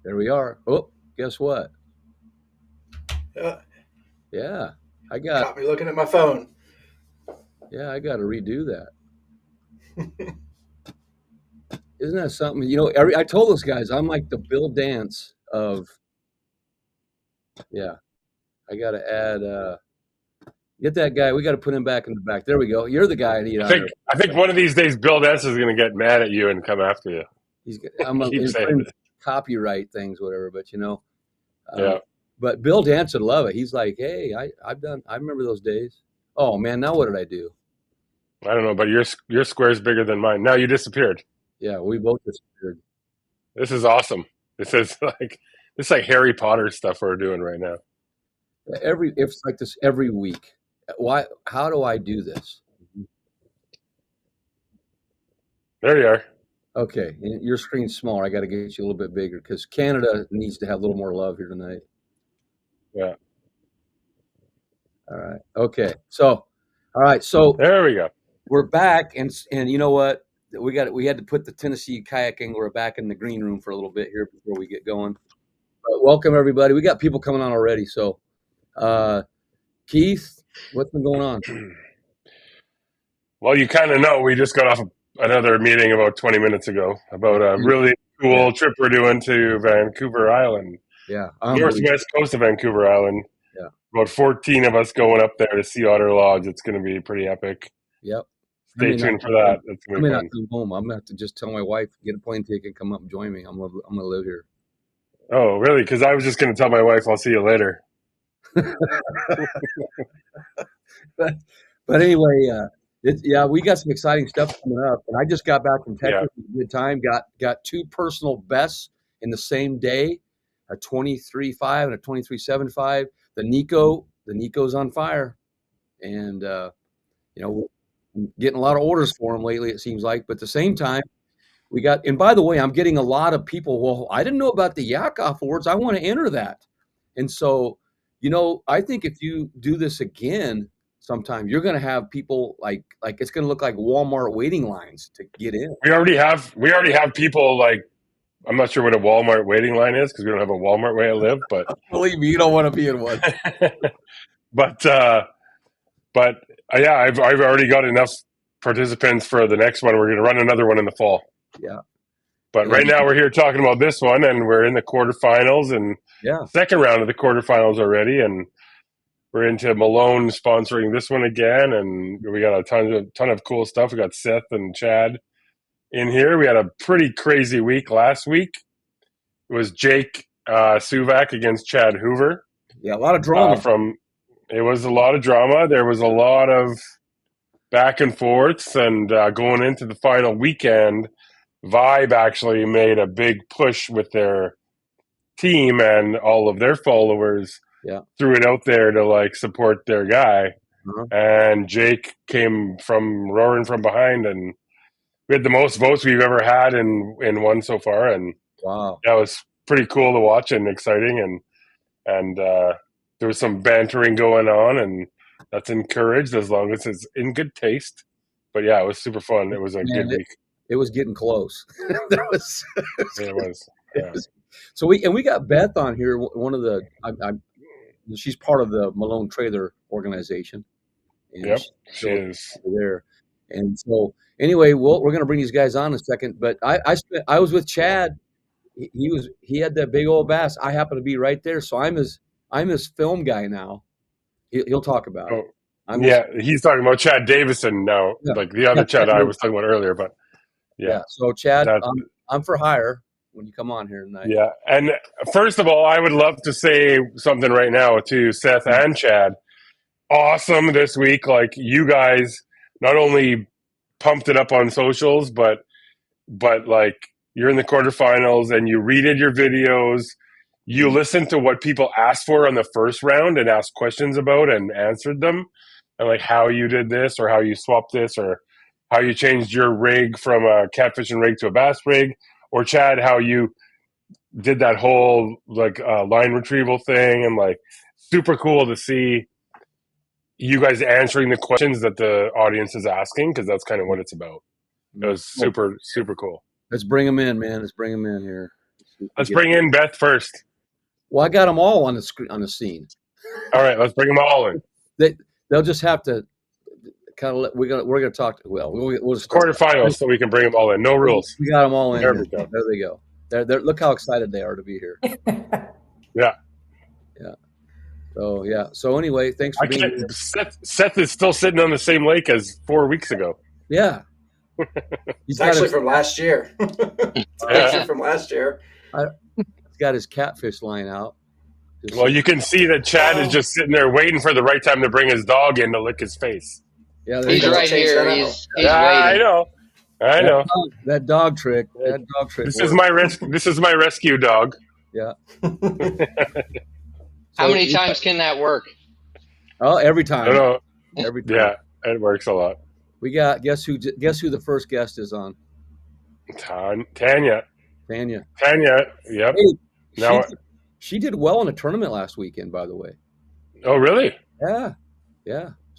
There we are. Oh, guess what? Yeah, Yeah, I got. caught me looking at my phone. Yeah, I got to redo that. Isn't that something? You know, I told those guys I'm like the Bill Dance of. Yeah, I got to add. Get that guy. We got to put him back in the back. There we go. You're the guy I need I on think there. I think one of these days Bill Dance is going to get mad at you and come after you. I'm Keep saying in it. copyright things, whatever. But Yeah. But Bill Dance would love it. He's like, hey, I remember those days. Oh man, now what did I do? I don't know, but your square's bigger than mine. Now you disappeared. Yeah, we both disappeared. This is awesome. This is like Harry Potter stuff we're doing right now. It's like this every week. Why? How do I do this? There you are. Okay, your screen's smaller. I got to get you a little bit bigger because Canada needs to have a little more love here tonight. Yeah. All right. Okay. So, all right. So There we go. we're back, and you know what? We had to put the Tennessee kayak angler back in the green room for a little bit here before we get going. But welcome everybody. We got people coming on already. So, Keith, what's been going on? Well, you kind of know we just got off another meeting about 20 minutes ago about a really cool trip we're doing to Vancouver Island. Yeah. Northwest coast of Vancouver Island. Yeah. About 14 of us going up there to Sea Otter Lodge. It's going to be pretty epic. Yep. Stay tuned for that. That's I may not come home. I'm gonna have to just tell my wife, get a plane ticket, come up and join me. I'm gonna live here. Oh, really? Because I was just going to tell my wife I'll see you later. But anyway, we got some exciting stuff coming up, and I just got back from Texas. Yeah. Good time. Got two personal bests in the same day, a 23.5 and a 23.75. The Nico's on fire, and getting a lot of orders for them lately. It seems like, but at the same time, we got. And by the way, I'm getting a lot of people. Well, I didn't know about the Yakoff awards. I want to enter that, and so I think if you do this again sometime, you're going to have people like it's going to look like Walmart waiting lines to get in. We already have people like. I'm not sure what a Walmart waiting line is because we don't have a Walmart where I live, but believe me, you don't want to be in one. but yeah, I've already got enough participants for the next one. We're going to run another one in the fall. Yeah. But right now we're here talking about this one, and we're in the quarterfinals and second round of the quarterfinals already, and we're into Malone sponsoring this one again, and we got a ton of cool stuff. We got Seth and Chad in here. We had a pretty crazy week last week. It was Jake Suvak against Chad Hoover. Yeah, a lot of drama. It was a lot of drama. There was a lot of back and forths, and going into the final weekend, Vibe actually made a big push with their team and all of their followers. Yeah. Threw it out there to support their guy. And Jake came roaring from behind, and we had the most votes we've ever had in one so far, and wow, that was pretty cool to watch and exciting, and there was some bantering going on, and that's encouraged as long as it's in good taste. But yeah, it was super fun. It was a good week. It was getting close. It was. Yeah. So we got Beth on here. One of the she's part of the Malone Trailer organization. And yep, she is there. And so anyway, we're going to bring these guys on in a second. But I was with Chad. He had that big old bass. I happen to be right there, so I'm his film guy now. He'll talk about it. He's talking about Chad Davison now, like the other Chad I was talking about earlier. But yeah. So Chad, I'm for hire when you come on here tonight. Yeah, and first of all, I would love to say something right now to Seth and Chad. Awesome this week. Like, you guys not only pumped it up on socials, but like, you're in the quarterfinals and you redid your videos. You listened to what people asked for on the first round and asked questions about and answered them, and like how you did this or how you swapped this or how you changed your rig from a catfishing rig to a bass rig, or Chad, how you did that whole line retrieval thing, and like super cool to see you guys answering the questions that the audience is asking, because that's kind of what it's about. It was super, super cool. Let's bring them in, man. Let's bring them in here. Let's bring in Beth first. Well, I got them all on the scene. All right, let's bring them all in. They'll just have to kind of we're gonna talk. We'll just start. Quarterfinals, so we can bring them all in. No rules. We got them all in. There Here. we go. There they go. Look how excited they are to be here. Yeah. So yeah. So anyway, thanks for being here. Seth is still sitting on the same lake as 4 weeks ago. Yeah. It's actually from last year. Actually from last year. He's got his catfish line out. Well, you can see that Chad is just sitting there waiting for the right time to bring his dog in to lick his face. Yeah, he's right here. He's waiting. I know. That dog trick. This is my rescue dog. Yeah. How many times can that work? Oh, every time. No. Every time. Yeah, it works a lot. We got guess who the first guest is on? Tanya. Yep. Hey, she did well in a tournament last weekend, by the way. Oh, really? Yeah.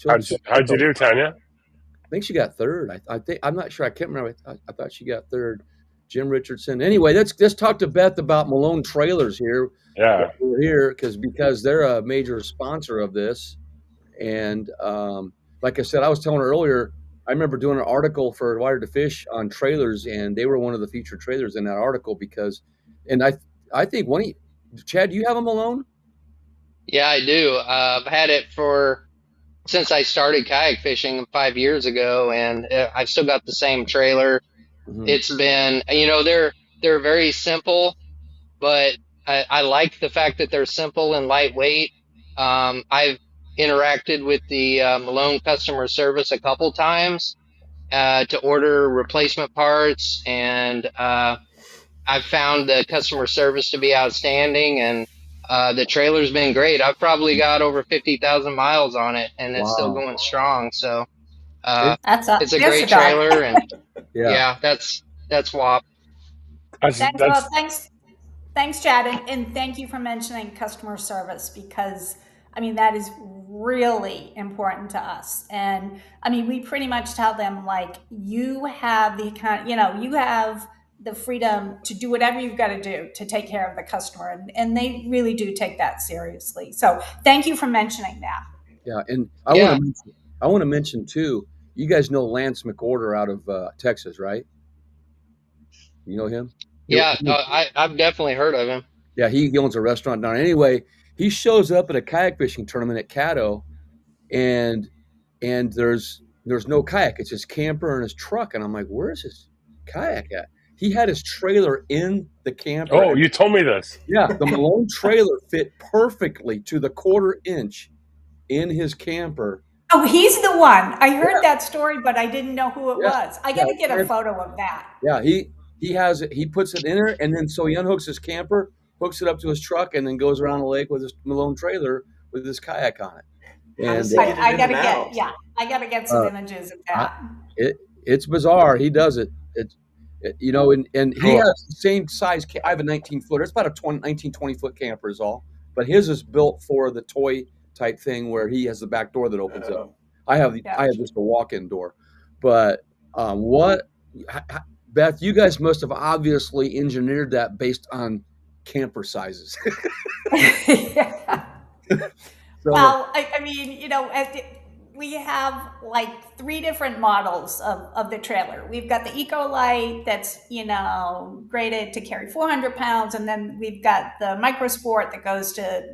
How'd you do, Tanya? I think she got third. I think I'm not sure. I can't remember. I thought she got third. Jim Richardson. Anyway, let's talk to Beth about Malone Trailers here. Yeah, we're here because they're a major sponsor of this, and like I said, I was telling her earlier. I remember doing an article for Wired to Fish on trailers, and they were one of the featured trailers in that article because, and I think Chad, do you have a Malone? Yeah, I do. I've had it since I started kayak fishing 5 years ago, and I've still got the same trailer. Mm-hmm. It's been, they're very simple, but I like the fact that they're simple and lightweight. I've interacted with the Malone customer service a couple times to order replacement parts, and I've found the customer service to be outstanding, and the trailer's been great. I've probably got over 50,000 miles on it, and it's still going strong. So it's a great trailer, and yeah, that's WAP. Thanks, Chad, and thank you for mentioning customer service because that is really important to us. And we pretty much tell them you have you have the freedom to do whatever you've got to do to take care of the customer, and they really do take that seriously. So thank you for mentioning that. Yeah, and I want to mention too. You guys know Lance McOrder out of Texas, right? You know him? Yeah, I've definitely heard of him. Yeah, he owns a restaurant down. Anyway, he shows up at a kayak fishing tournament at Caddo, and there's no kayak. It's his camper and his truck, and I'm like, where's his kayak at? He had his trailer in the camper. Oh, you told me this. Yeah, the Malone trailer fit perfectly to the 1/4 inch in his camper. Oh, he's the one. I heard that story, but I didn't know who it was. I got to get a photo of that. Yeah, he has it. He puts it in there, and then so he unhooks his camper, hooks it up to his truck, and then goes around the lake with his Malone trailer with his kayak on it. And I gotta get some images of that. It's bizarre. He does it. And he has the same size. I have a 19-footer. It's about a 19, 20-foot camper is all. But his is built for the toy type thing where he has the back door that opens up. I have just a walk-in door. But Beth, you guys must have obviously engineered that based on camper sizes. Yeah. Well, we have 3 different models of the trailer. We've got the Eco-Lite that's, graded to carry 400 pounds. And then we've got the Micro Sport that goes to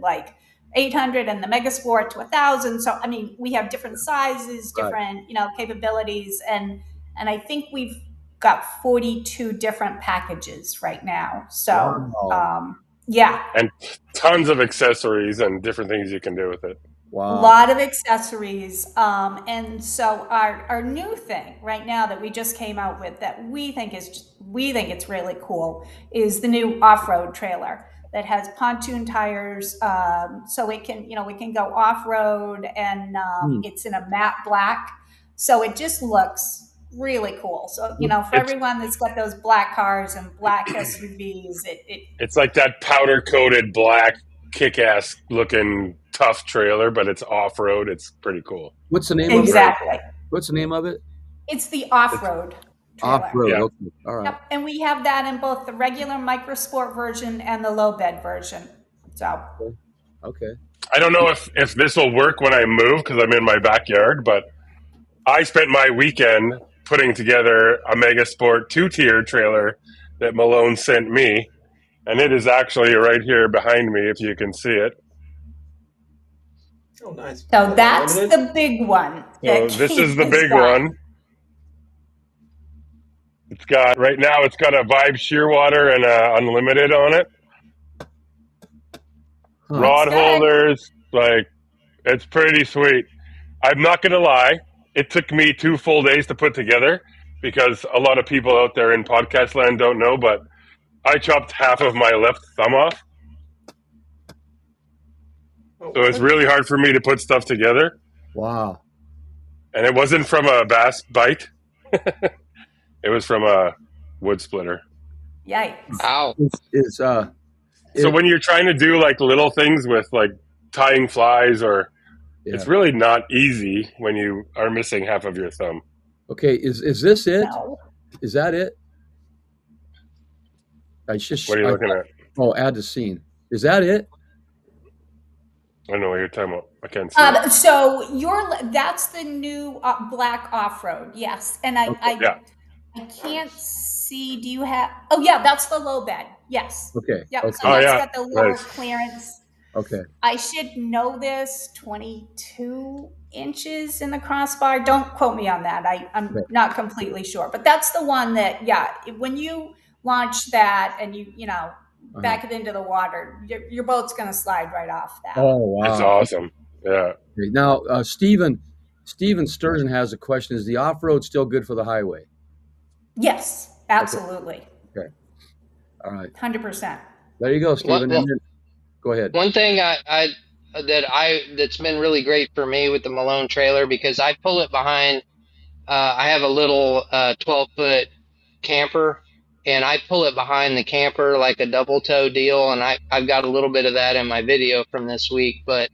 800 and the Mega Sport to 1,000. So, we have different sizes, different, capabilities. And I think we've got 42 different packages right now. So, yeah. And tons of accessories and different things you can do with it. Wow. A lot of accessories. And so our new thing right now that we just came out with that we think it's really cool is the new off-road trailer that has pontoon tires. So it can go off-road, and it's in a matte black. So it just looks really cool. So, for everyone that's got those black cars and black SUVs, it's like that powder coated black kick-ass looking tough trailer, but it's off-road. It's pretty cool. What's the name of it? What's the name of it? It's the off-road. trailer. Off-road, Yeah. okay, all right. Yep, and we have that in both the regular microsport version and the low bed version. So Okay. I don't know if this will work when I move because I'm in my backyard, but I spent my weekend putting together a Mega Sport 2-tier trailer that Malone sent me, and it is actually right here behind me if you can see it. Oh, nice. So that's the big one. So this is the big one. It's got right now. It's got a Vibe Shearwater and a Unlimited on it. Huh. Rod holders, like it's pretty sweet. I'm not gonna lie. It took me 2 full days to put together because a lot of people out there in podcast land don't know, but I chopped half of my left thumb off. So it's really hard for me to put stuff together. Wow. And it wasn't from a bass bite. It was from a wood splitter. Yikes. Ow. So when you're trying to do like little things with like tying flies or it's really not easy when you are missing half of your thumb. Okay, is this it? No. Is that it? What are you looking at? Oh, add to scene. Is that it? I don't know what you're talking about. I can't see it. So that's the new black off-road, yes. And I can't see, do you have, oh yeah, that's the low bed, yes. Okay. Yep, Okay. so that's got the lower clearance. Okay. I should know this, 22 inches in the crossbar. Don't quote me on that. I'm not completely sure, but that's the one that, when you launch that and you back it into the water, your boat's going to slide right off that. Oh, wow. It's awesome. Yeah. Okay. Now, Steven Sturgeon has a question. Is the off-road still good for the highway? Yes, absolutely. Okay. All right. 100%. There you go, Steven. Go ahead. One thing that's been really great for me with the Malone trailer, because I pull it behind, I have a little 12-foot camper, and I pull it behind the camper like a double tow deal, and I've got a little bit of that in my video from this week. But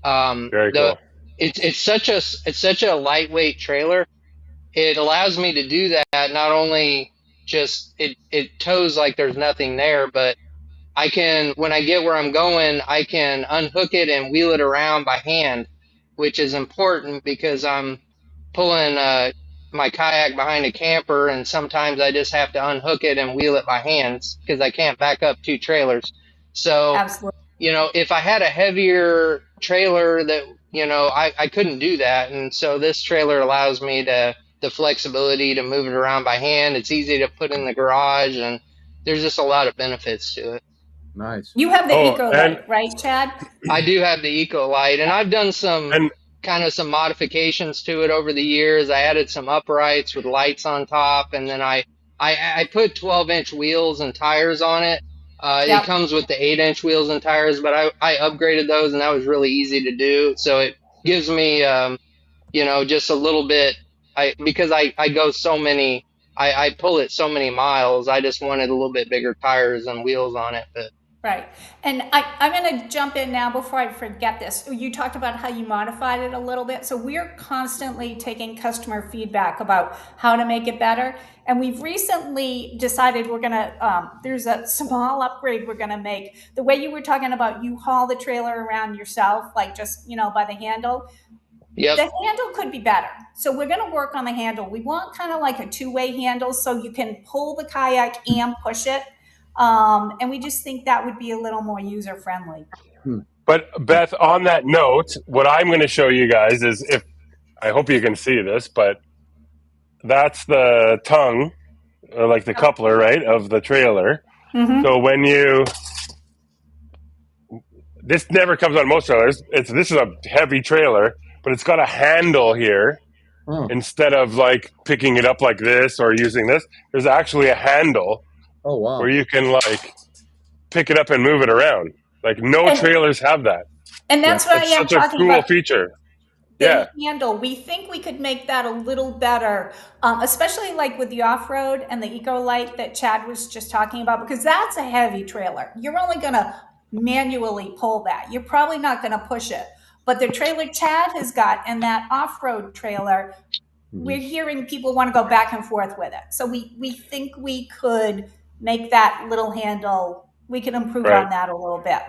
very cool. It's such a lightweight trailer. It allows me to do that. Not only just it tows like there's nothing there, but I can, when I get where I'm going, I can unhook it and wheel it around by hand, which is important because I'm pulling my kayak behind a camper, and sometimes I just have to unhook it and wheel it by hands because I can't back up 2 trailers. So, absolutely. If I had a heavier trailer that, I couldn't do that. And so this trailer allows me the flexibility to move it around by hand. It's easy to put in the garage, and there's just a lot of benefits to it. Nice. You have the Eco Light, right, Chad? I do have the Eco Light, and I've done some modifications to it over the years. I added some uprights with lights on top, and then I put 12-inch wheels and tires on it. It comes with the 8-inch wheels and tires, but I upgraded those, and that was really easy to do. So it gives me, just a little bit. Because I go so many, I pull it so many miles. I just wanted a little bit bigger tires and wheels on it, but. Right. And I'm going to jump in now before I forget this. You talked about how you modified it a little bit. So we're constantly taking customer feedback about how to make it better. And we've recently decided we're going to, there's a small upgrade we're going to make. The way you were talking about, you haul the trailer around yourself, like just, by the handle. Yep. The handle could be better. So we're going to work on the handle. We want kind of like a 2-way handle so you can pull the kayak and push it. And we just think that would be a little more user-friendly. But Beth, on that note, what I'm going to show you guys is I hope you can see this, but that's the tongue, or like the coupler, right, of the trailer. Mm-hmm. So this never comes on most trailers. This is a heavy trailer, but it's got a handle here. Instead of like picking it up like this or using this, there's actually a handle. Oh, wow. Where you can like pick it up and move it around. Like no trailers have that. And that's why I'm talking about. Such a cool feature. The handle, we think we could make that a little better, especially like with the off-road and the Eco Light that Chad was just talking about, because that's a heavy trailer. You're only going to manually pull that. You're probably not going to push it. But the trailer Chad has got and that off-road trailer, we're hearing people want to go back and forth with it. So we think we could make that little handle. We can improve on that a little bit.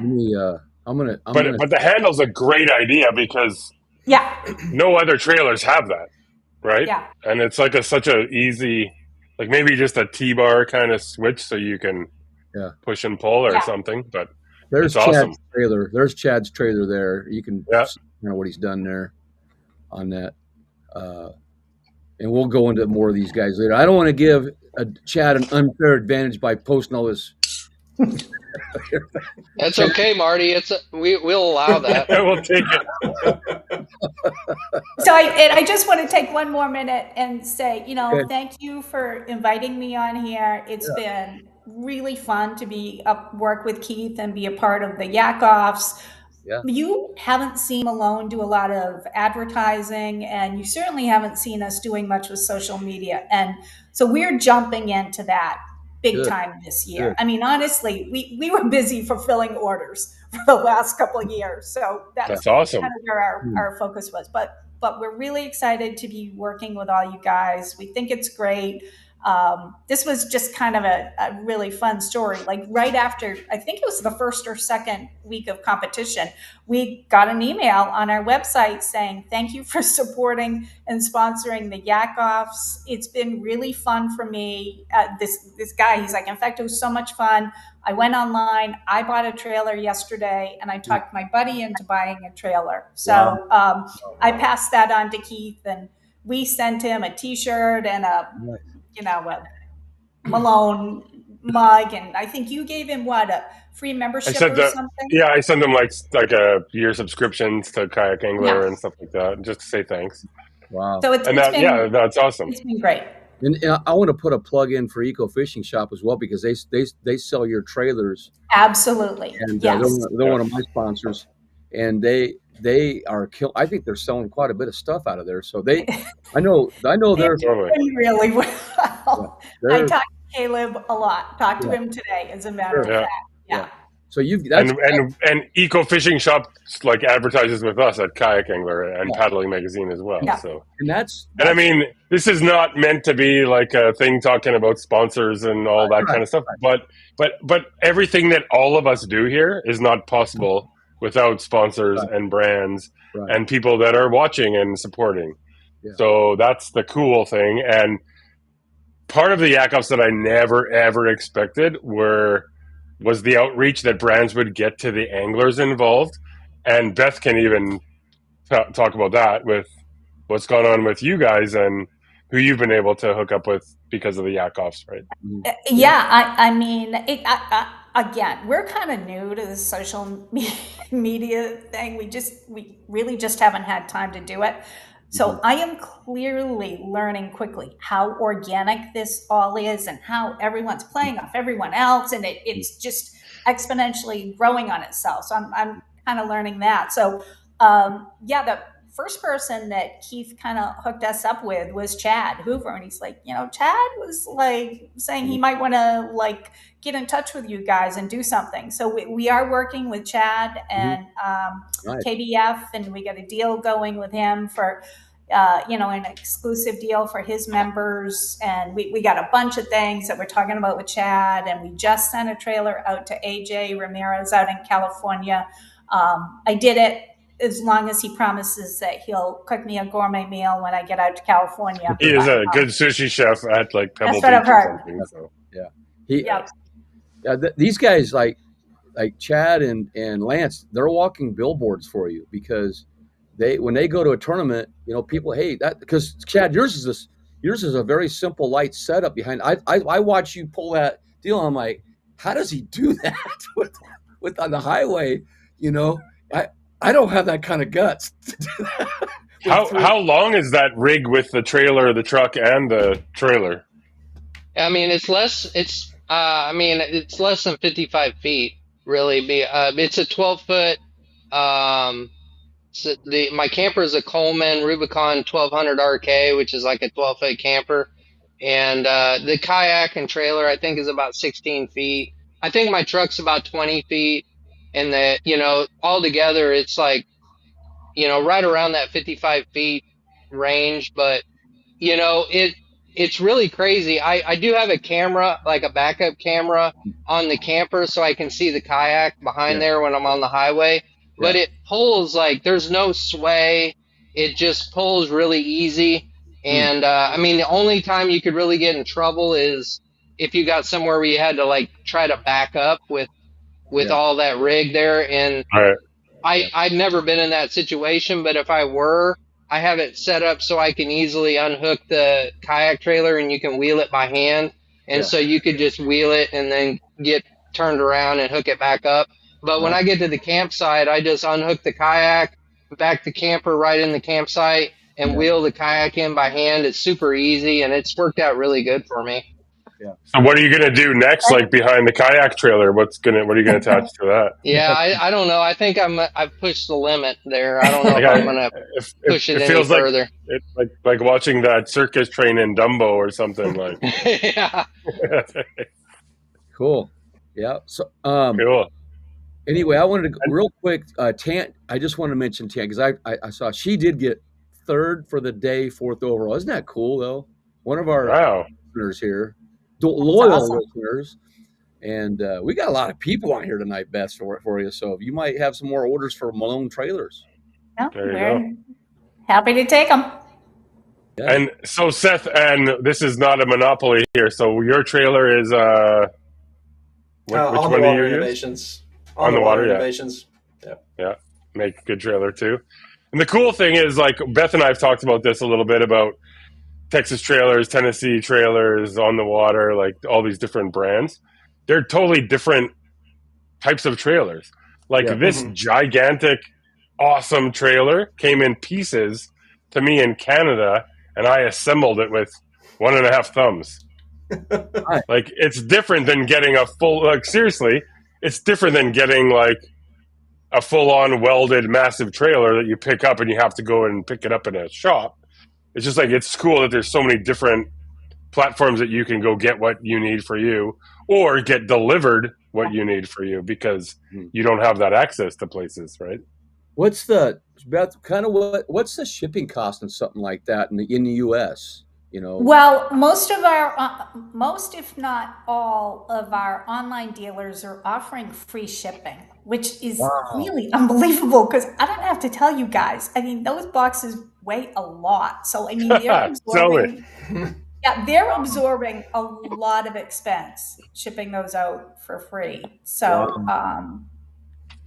But the handle's a great idea because no other trailers have that, right? Yeah. And it's like such a easy, like maybe just a T-bar kind of switch so you can push and pull or something. But there's it's Chad's awesome. trailer. There's Chad's trailer there. You can see what he's done there on that. And we'll go into more of these guys later. I don't want to give Chad an unfair advantage by posting all this. That's okay, Marty. We'll allow that. We'll take it. So I just want to take one more minute and say, thank you for inviting me on here. It's been really fun to work with Keith and be a part of the Yakoffs. Yeah. You haven't seen Malone do a lot of advertising, and you certainly haven't seen us doing much with social media. And so we're jumping into that big time this year. I mean, honestly, we were busy fulfilling orders for the last couple of years. So that's awesome. Kind of where our focus was. But we're really excited to be working with all you guys. We think it's great. This was just kind of a really fun story. Like right after, I think it was the first or second week of competition, we got an email on our website saying, thank you for supporting and sponsoring the Yakoffs. It's been really fun for me. This guy, he's like, in fact, it was so much fun. I went online, I bought a trailer yesterday, and I talked my buddy into buying a trailer. So I passed that on to Keith, and we sent him a t-shirt and a Malone mug, and I think you gave him a free membership or something? Yeah, I sent him like a year subscriptions to Kayak Angler and stuff like that, just to say thanks. Wow. So that's awesome. It's been great. And I want to put a plug in for Eco Fishing Shop as well, because they sell your trailers. Absolutely. And yes. they're one of my sponsors, and they are I think they're selling quite a bit of stuff out of there. So I know they're doing really well. I talked to Caleb a lot. Talked to him today, as a matter of fact. Yeah. So and Eco Fishing Shop like advertises with us at Kayak Angler and Paddling Magazine as well. Yeah. So and I mean, this is not meant to be like a thing talking about sponsors and all that kind of stuff. But everything that all of us do here is not possible without sponsors and brands and people that are watching and supporting. Yeah. So that's the cool thing. And part of the Yakoffs that I never ever expected was the outreach that brands would get to the anglers involved. And Beth can even talk about that with what's gone on with you guys and who you've been able to hook up with because of the Yakoffs, right? Yeah, I mean, again, we're kind of new to the social media thing. We really just haven't had time to do it. So I am clearly learning quickly how organic this all is and how everyone's playing off everyone else, and it's just exponentially growing on itself. So I'm kind of learning that. So the first person that Keith kind of hooked us up with was Chad Hoover, and he's like, Chad was like saying he might want to like get in touch with you guys and do something. So we are working with Chad and KBF, and we got a deal going with him for an exclusive deal for his members, and we got a bunch of things that we're talking about with Chad, and we just sent a trailer out to AJ Ramirez out in California. I did it as long as he promises that he'll cook me a gourmet meal when I get out to California. He is a good sushi chef at like Pebble Beach or something. So. These guys like Chad and Lance, they're walking billboards for you, because when they go to a tournament, people, because Chad, yours is a very simple light setup behind. I watch you pull that deal. I'm like, how does he do that with on the highway? I don't have that kind of guts to do that. How long is that rig with the trailer, the truck, and the trailer? I mean, it's less than 55 feet, really. It's a 12-foot. My camper is a Coleman Rubicon 1200 RK, which is like a 12-foot camper, and the kayak and trailer I think is about 16 feet. I think my truck's about 20 feet. And all together, it's like, right around that 55 feet range. But it's really crazy. I do have a camera, like a backup camera on the camper so I can see the kayak behind there when I'm on the highway, but it pulls like there's no sway. It just pulls really easy. And I mean, the only time you could really get in trouble is if you got somewhere where you had to like try to back up with all that rig there. And I've never been in that situation, but if I were, I have it set up so I can easily unhook the kayak trailer and you can wheel it by hand. And so you could just wheel it and then get turned around and hook it back up. But when I get to the campsite, I just unhook the kayak, back the camper right in the campsite, and wheel the kayak in by hand. It's super easy, and it's worked out really good for me. Yeah. So what are you going to do next, like behind the kayak trailer? What are you going to attach to that? Yeah, I don't know. I think I've pushed the limit there. I don't know if I'm going to push it any further. It's like watching that circus train in Dumbo or something like. Yeah. Cool. Yeah. So cool. Anyway, I wanted to real quick. Tan. I just wanted to mention Tan because I saw she did get third for the day, fourth overall. Isn't that cool though? One of our listeners here, loyal listeners. And we got a lot of people on here tonight, Beth, for you. So you might have some more orders for Malone trailers. Yeah, we're happy to take them. Yeah. And so, Seth, and this is not a monopoly here. So your trailer is which on one the do water you innovations. use? On the water innovations. Yeah, make a good trailer too. And the cool thing is, like Beth and I have talked about this a little bit about Texas trailers, Tennessee trailers, on the water, like all these different brands. They're totally different types of trailers. Like this gigantic, awesome trailer came in pieces to me in Canada, and I assembled it with 1.5 thumbs. Like it's different than getting a full. Like seriously, it's different than getting like a full-on welded massive trailer that you pick up and you have to go and pick it up in a shop. It's just like it's cool that there's so many different platforms that you can go get what you need for you or get delivered what you need for you because you don't have that access to places, right? What's the what's the shipping cost on something like that in the US? Well, most if not all of our online dealers are offering free shipping, which is really unbelievable because I don't have to tell you guys. I mean, those boxes weigh a lot. So I mean, they're absorbing they're absorbing a lot of expense shipping those out for free. So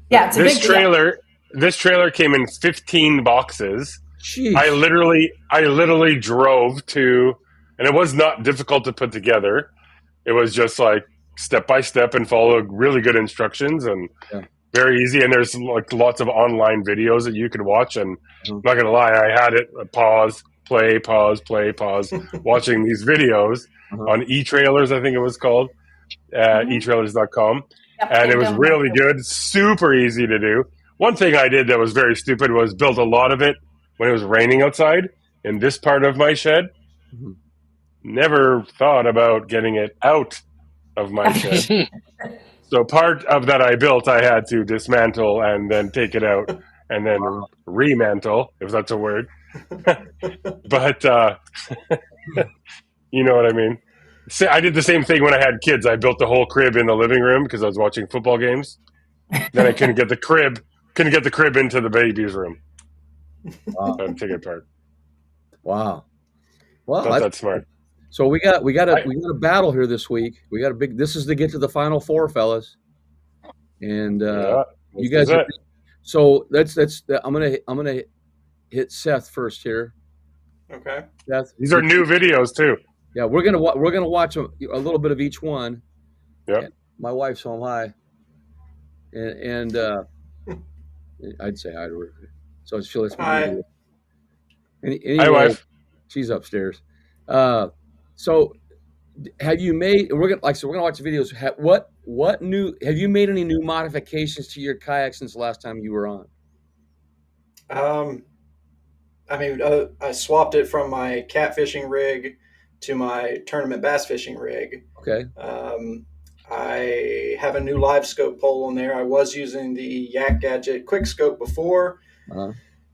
it's a big deal. This trailer came in 15 boxes. Jeez. I literally drove to, and it was not difficult to put together. It was just like step by step and follow really good instructions and very easy. And there's like lots of online videos that you can watch. And I'm not gonna lie, I had it pause, play, watching these videos on eTrailers, I think it was called, eTrailers.com. And it was really good, super easy to do. One thing I did that was very stupid was build a lot of it when it was raining outside in this part of my shed. Never thought about getting it out of my shed. So part of that I built, I had to dismantle and then take it out and then remantle, if that's a word. But you know what I mean? I did the same thing when I had kids. I built the whole crib in the living room because I was watching football games. Then I couldn't get the crib into the baby's room. Wow. So I'd take it apart. Wow. Well, that's smart. So we got a battle here this week. We got this is to get to the Final Four, fellas. And you guys so I'm gonna hit Seth first here. Okay. Seth, these are new videos too. Yeah, we're gonna watch a little bit of each one. Yeah. My wife's home high, and I'd say hi to her. So she lets me. Hi. Anyway, hi, wife. She's upstairs. So have you made? We're gonna watch the videos. Have you made any new modifications to your kayak since the last time you were on? I mean, I swapped it from my catfishing rig to my tournament bass fishing rig. Okay. I have a new live scope pole on there. I was using the Kayakjak quick scope before.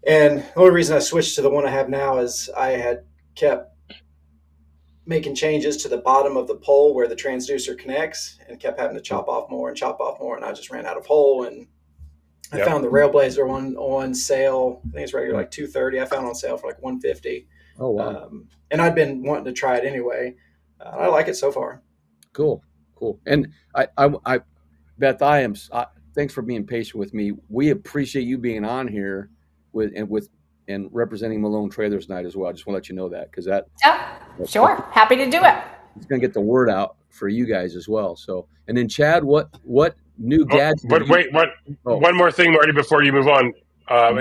And the only reason I switched to the one I have now is I had kept making changes to the bottom of the pole where the transducer connects, and kept having to chop off more and chop off more, and I just ran out of hole. And I found the Railblazer one on sale. I think it's regular like $230. I found it on sale for like $150. Oh wow! And I'd been wanting to try it anyway. I like it so far. Cool. And I Beth, thanks for being patient with me. We appreciate you being on here and representing Malone Trailers Night as well. I just want to let you know that because sure, happy to do it. It's going to get the word out for you guys as well. So, and then Chad, what new gadgets? But wait, one more thing, Marty, before you move on.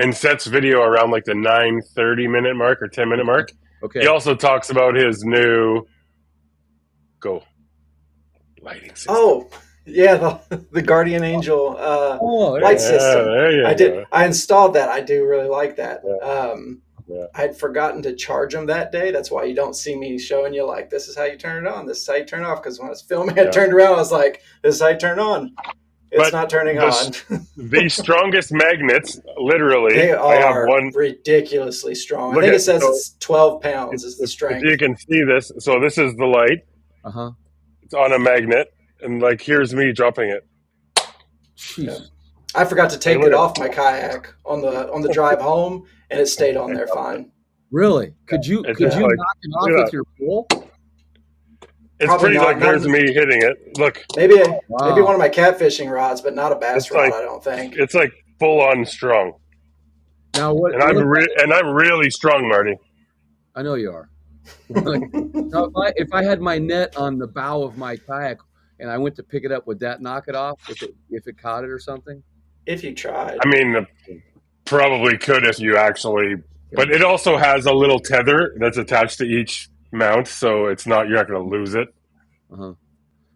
In Seth's video around like the 9:30-minute mark or 10-minute mark, he also talks about his new lighting system. Oh, yeah, the Guardian Angel light system. I installed that. I do really like that. I'd forgotten to charge them that day. That's why you don't see me showing you like, this is how you turn it on, this is how you turn it off. Because when I was filming, I turned around, I was like, this is how you turn it on. It's not turning on. The strongest magnets, literally. They are ridiculously strong. I think it says it's 12 pounds is the strength. If you can see this. So this is the light. It's on a magnet. And like, here's me dropping it. Yeah. I forgot to take it off my kayak on the drive home, and it stayed on there fine. Really? Could you knock it off with your pole? It's probably pretty there's me hitting it. Look, maybe one of my catfishing rods, but not a bass rod. I don't think it's like full on strong. Now what? And I'm really strong, Marty. I know you are. Now, if I had my net on the bow of my kayak and I went to pick it up, would that knock it off if it caught it or something? If you tried, I mean, probably could if you actually. But it also has a little tether that's attached to each mount, so you're not going to lose it.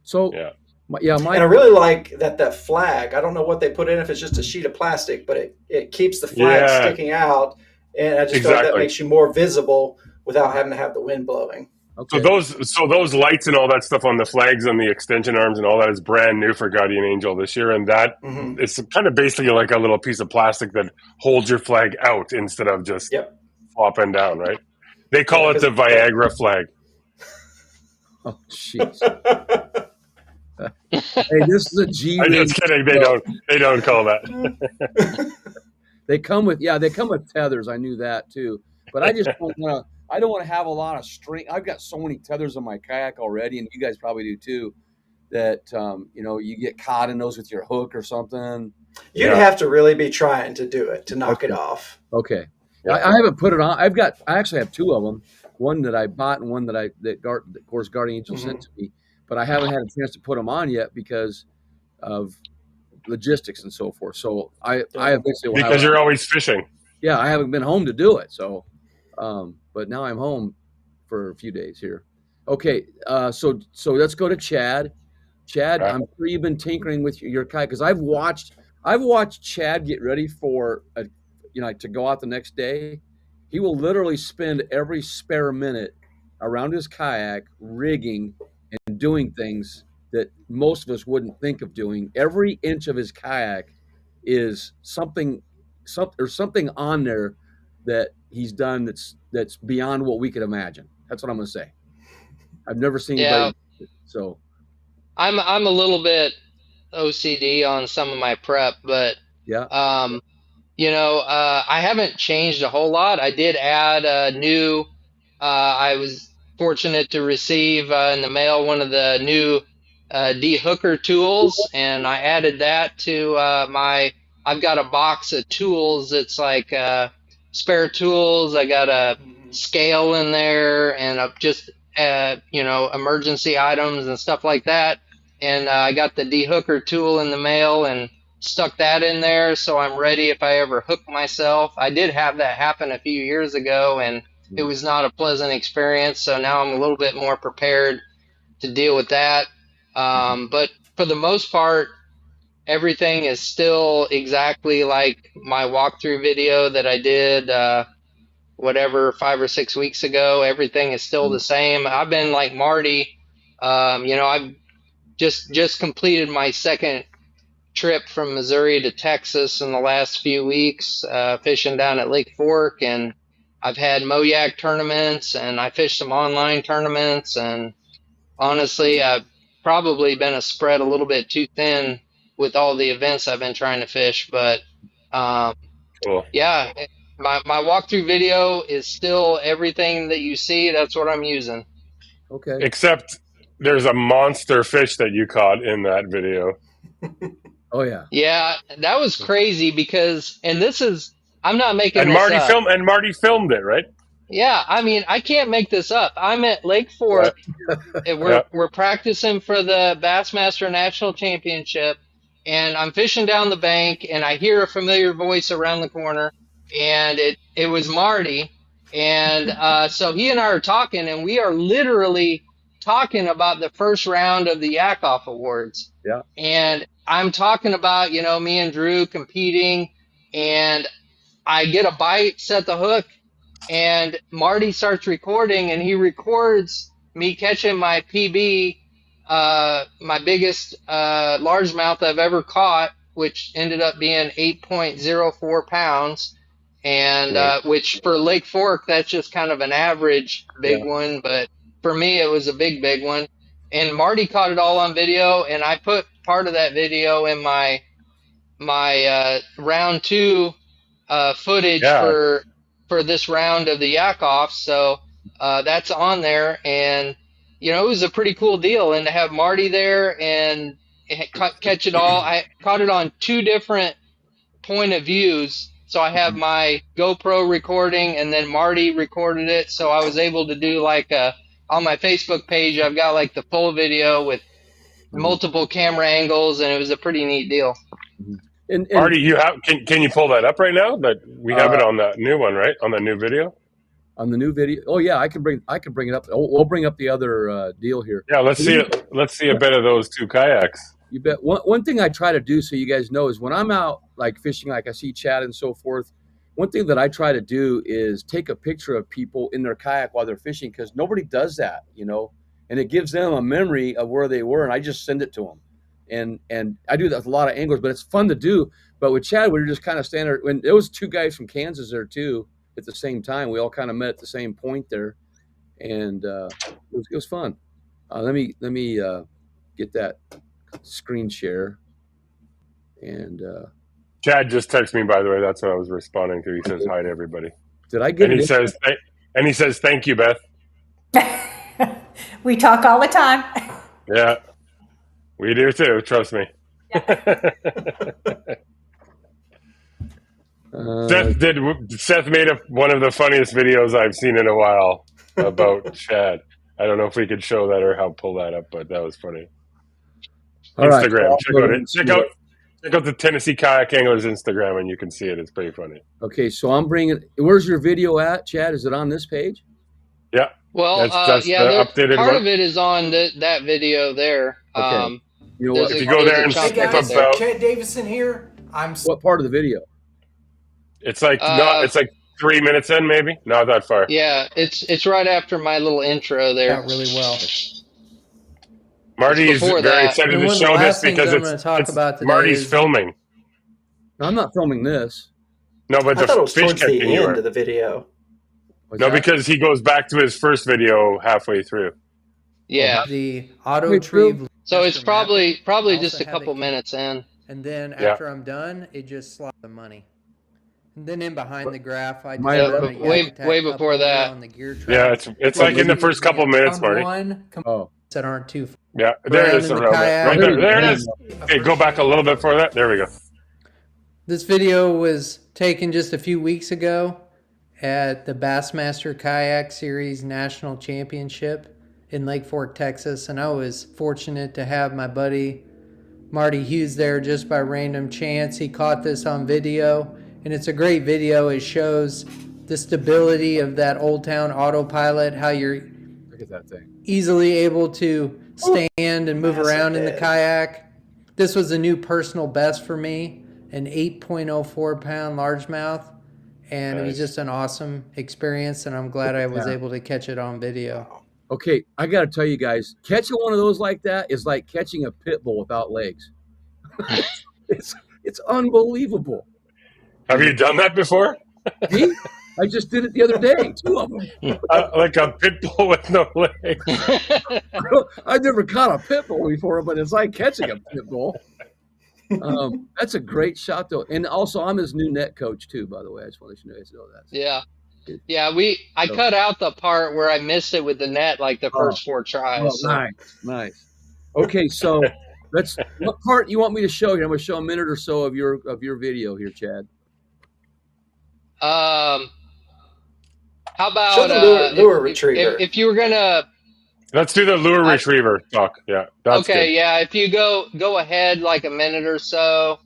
So and I really like that flag. I don't know what they put in, if it's just a sheet of plastic, but it keeps the flag sticking out, and I just feel like that makes you more visible without having to have the wind blowing. Okay. So those lights and all that stuff on the flags and the extension arms and all that is brand new for Guardian Angel this year, and that it's kind of basically like a little piece of plastic that holds your flag out instead of just flopping down, right? They call it the Viagra flag. Oh, jeez. Hey, this is a G. I'm just kidding. They don't call that. They come with tethers. I knew that too, but I just don't want to. I don't want to have a lot of string. I've got so many tethers on my kayak already, and you guys probably do too. That you get caught in those with your hook or something. You'd have to really be trying to do it to knock it off. Okay. I haven't put it on. I actually have two of them. One that I bought and one that of course Guardian Angel sent to me. But I haven't had a chance to put them on yet because of logistics and so forth. So I eventually will because you're always fishing. Yeah, I haven't been home to do it. So, but now I'm home for a few days here. Okay, so let's go to Chad. Chad, I'm sure you've been tinkering with your kayak because I've watched Chad get ready for to go out the next day. He will literally spend every spare minute around his kayak rigging and doing things that most of us wouldn't think of doing. Every inch of his kayak is something on there that he's done that's beyond what we could imagine. That's what I'm going to say. I've never seen anybody do it, so I'm a little bit OCD on some of my prep, but I haven't changed a whole lot. I did add a new. I was fortunate to receive in the mail one of the new de-hooker tools, and I added that to I've got a box of tools. It's like spare tools. I got a scale in there and just emergency items and stuff like that. And I got the de-hooker tool in the mail and stuck that in there, so I'm ready if I ever hook myself. I did have that happen a few years ago, and it was not a pleasant experience, so now I'm a little bit more prepared to deal with that. But for the most part, everything is still exactly like my walkthrough video that I did 5 or 6 weeks ago. Everything is still the same. I've been like Marty. I've just completed my second trip from Missouri to Texas in the last few weeks, fishing down at Lake Fork, and I've had Moyak tournaments, and I fished some online tournaments, and honestly, I've probably been spread a little bit too thin with all the events I've been trying to fish. But cool. Yeah, my walkthrough video is still everything that you see. That's what I'm using. Okay. Except there's a monster fish that you caught in that video. Oh yeah. Yeah, that was crazy because, and this is, I'm not making And this up. Marty filmed it, right? Yeah, I mean, I can't make this up. I'm at Lake Fork. And we're practicing for the Bassmaster National Championship, and I'm fishing down the bank, and I hear a familiar voice around the corner, and it was Marty, and so he and I are talking, and we are literally talking about the first round of the Yakoff Awards. Yeah. And I'm talking about, me and Drew competing, and I get a bite, set the hook, and Marty starts recording, and he records me catching my PB, my biggest largemouth I've ever caught, which ended up being 8.04 pounds, and which for Lake Fork, that's just kind of an average big one, but for me, it was a big one. And Marty caught it all on video, and I put part of that video in my round 2 footage for this round of the Yakoff, so that's on there, and it was a pretty cool deal, and to have Marty there and catch it all. I caught it on 2 different point of views, so I have my GoPro recording, and then Marty recorded it, so I was able to do on my Facebook page, I've got the full video with multiple camera angles, and it was a pretty neat deal. And Marty, can you pull that up right now? That we have it on that new one, right? On the new video. On the new video. Oh yeah, I can bring it up. We'll bring up the other deal here. Yeah, let's see it. Let's see a bit of those 2 kayaks. You bet. One thing I try to do, so you guys know, is when I'm out fishing, I see Chad and so forth. One thing that I try to do is take a picture of people in their kayak while they're fishing, because nobody does that, and it gives them a memory of where they were, and I just send it to them. And I do that with a lot of anglers, but it's fun to do. But with Chad, we were just kind of standing there. When there was 2 guys from Kansas there too at the same time. We all kind of met at the same point there, and it was fun. Let me get that screen share. And Chad just texted me, by the way. That's what I was responding to. He says hi to everybody. Did I get it? And he says thank you, Beth. We talk all the time. Yeah, we do too. Trust me. Seth made one of the funniest videos I've seen in a while about Chad. I don't know if we could show that or how pull that up, but that was funny. All Instagram. Right. Check out the Tennessee Kayak Anglers Instagram, and you can see it. It's pretty funny. Okay, so I'm bringing. Where's your video at, Chad? Is it on this page? Yeah. Well, that's updated part one. of it is on that video there. Okay. If you go there and hey guys, about Chad Davison here. What part of the video? It's it's 3 minutes in, maybe. Not that far. Yeah, it's right after my little intro there. Out really well. Marty's very excited to show this because Marty's filming. No, I'm not filming this. No, but I thought it was fish towards the end of the video. Because he goes back to his first video halfway through. Yeah. The auto retrieve. So it's probably just a couple minutes in. And then after I'm done, it just slots the money. And then in behind the graph, I way before that. On the gear track. Yeah, it's like in the first couple minutes, Marty. That aren't too far. Yeah, there it is. Right there it is. Okay, go back a little bit for that. There we go. This video was taken just a few weeks ago at the Bassmaster Kayak Series National Championship in Lake Fork, Texas, and I was fortunate to have my buddy Marty Hughes there just by random chance. He caught this on video, and it's a great video. It shows the stability of that Old Town autopilot, how you're that thing. Easily able to stand and move around in the kayak. This was a new personal best for me, an 8.04 pound largemouth, and It was just an awesome experience, and I'm glad I was able to catch it on video. Okay, I got to tell you guys, catching one of those like that is like catching a pit bull without legs. It's unbelievable. Have you done that before? Me? I just did it the other day, 2 of them. Like a pit bull with no legs. I've never caught a pit bull before, but it's like catching a pit bull. That's a great shot, though. And also, I'm his new net coach, too, by the way. I just want to let you know that. Yeah. Yeah, I cut out the part where I missed it with the net, like the first 4 tries. Oh, nice. Okay, so what part you want me to show you? I'm going to show a minute or so of your video here, Chad. How about show the lure retriever? If you were gonna, let's do the lure retriever talk. Yeah, that's okay. Good. Yeah, if you go ahead like a minute or so,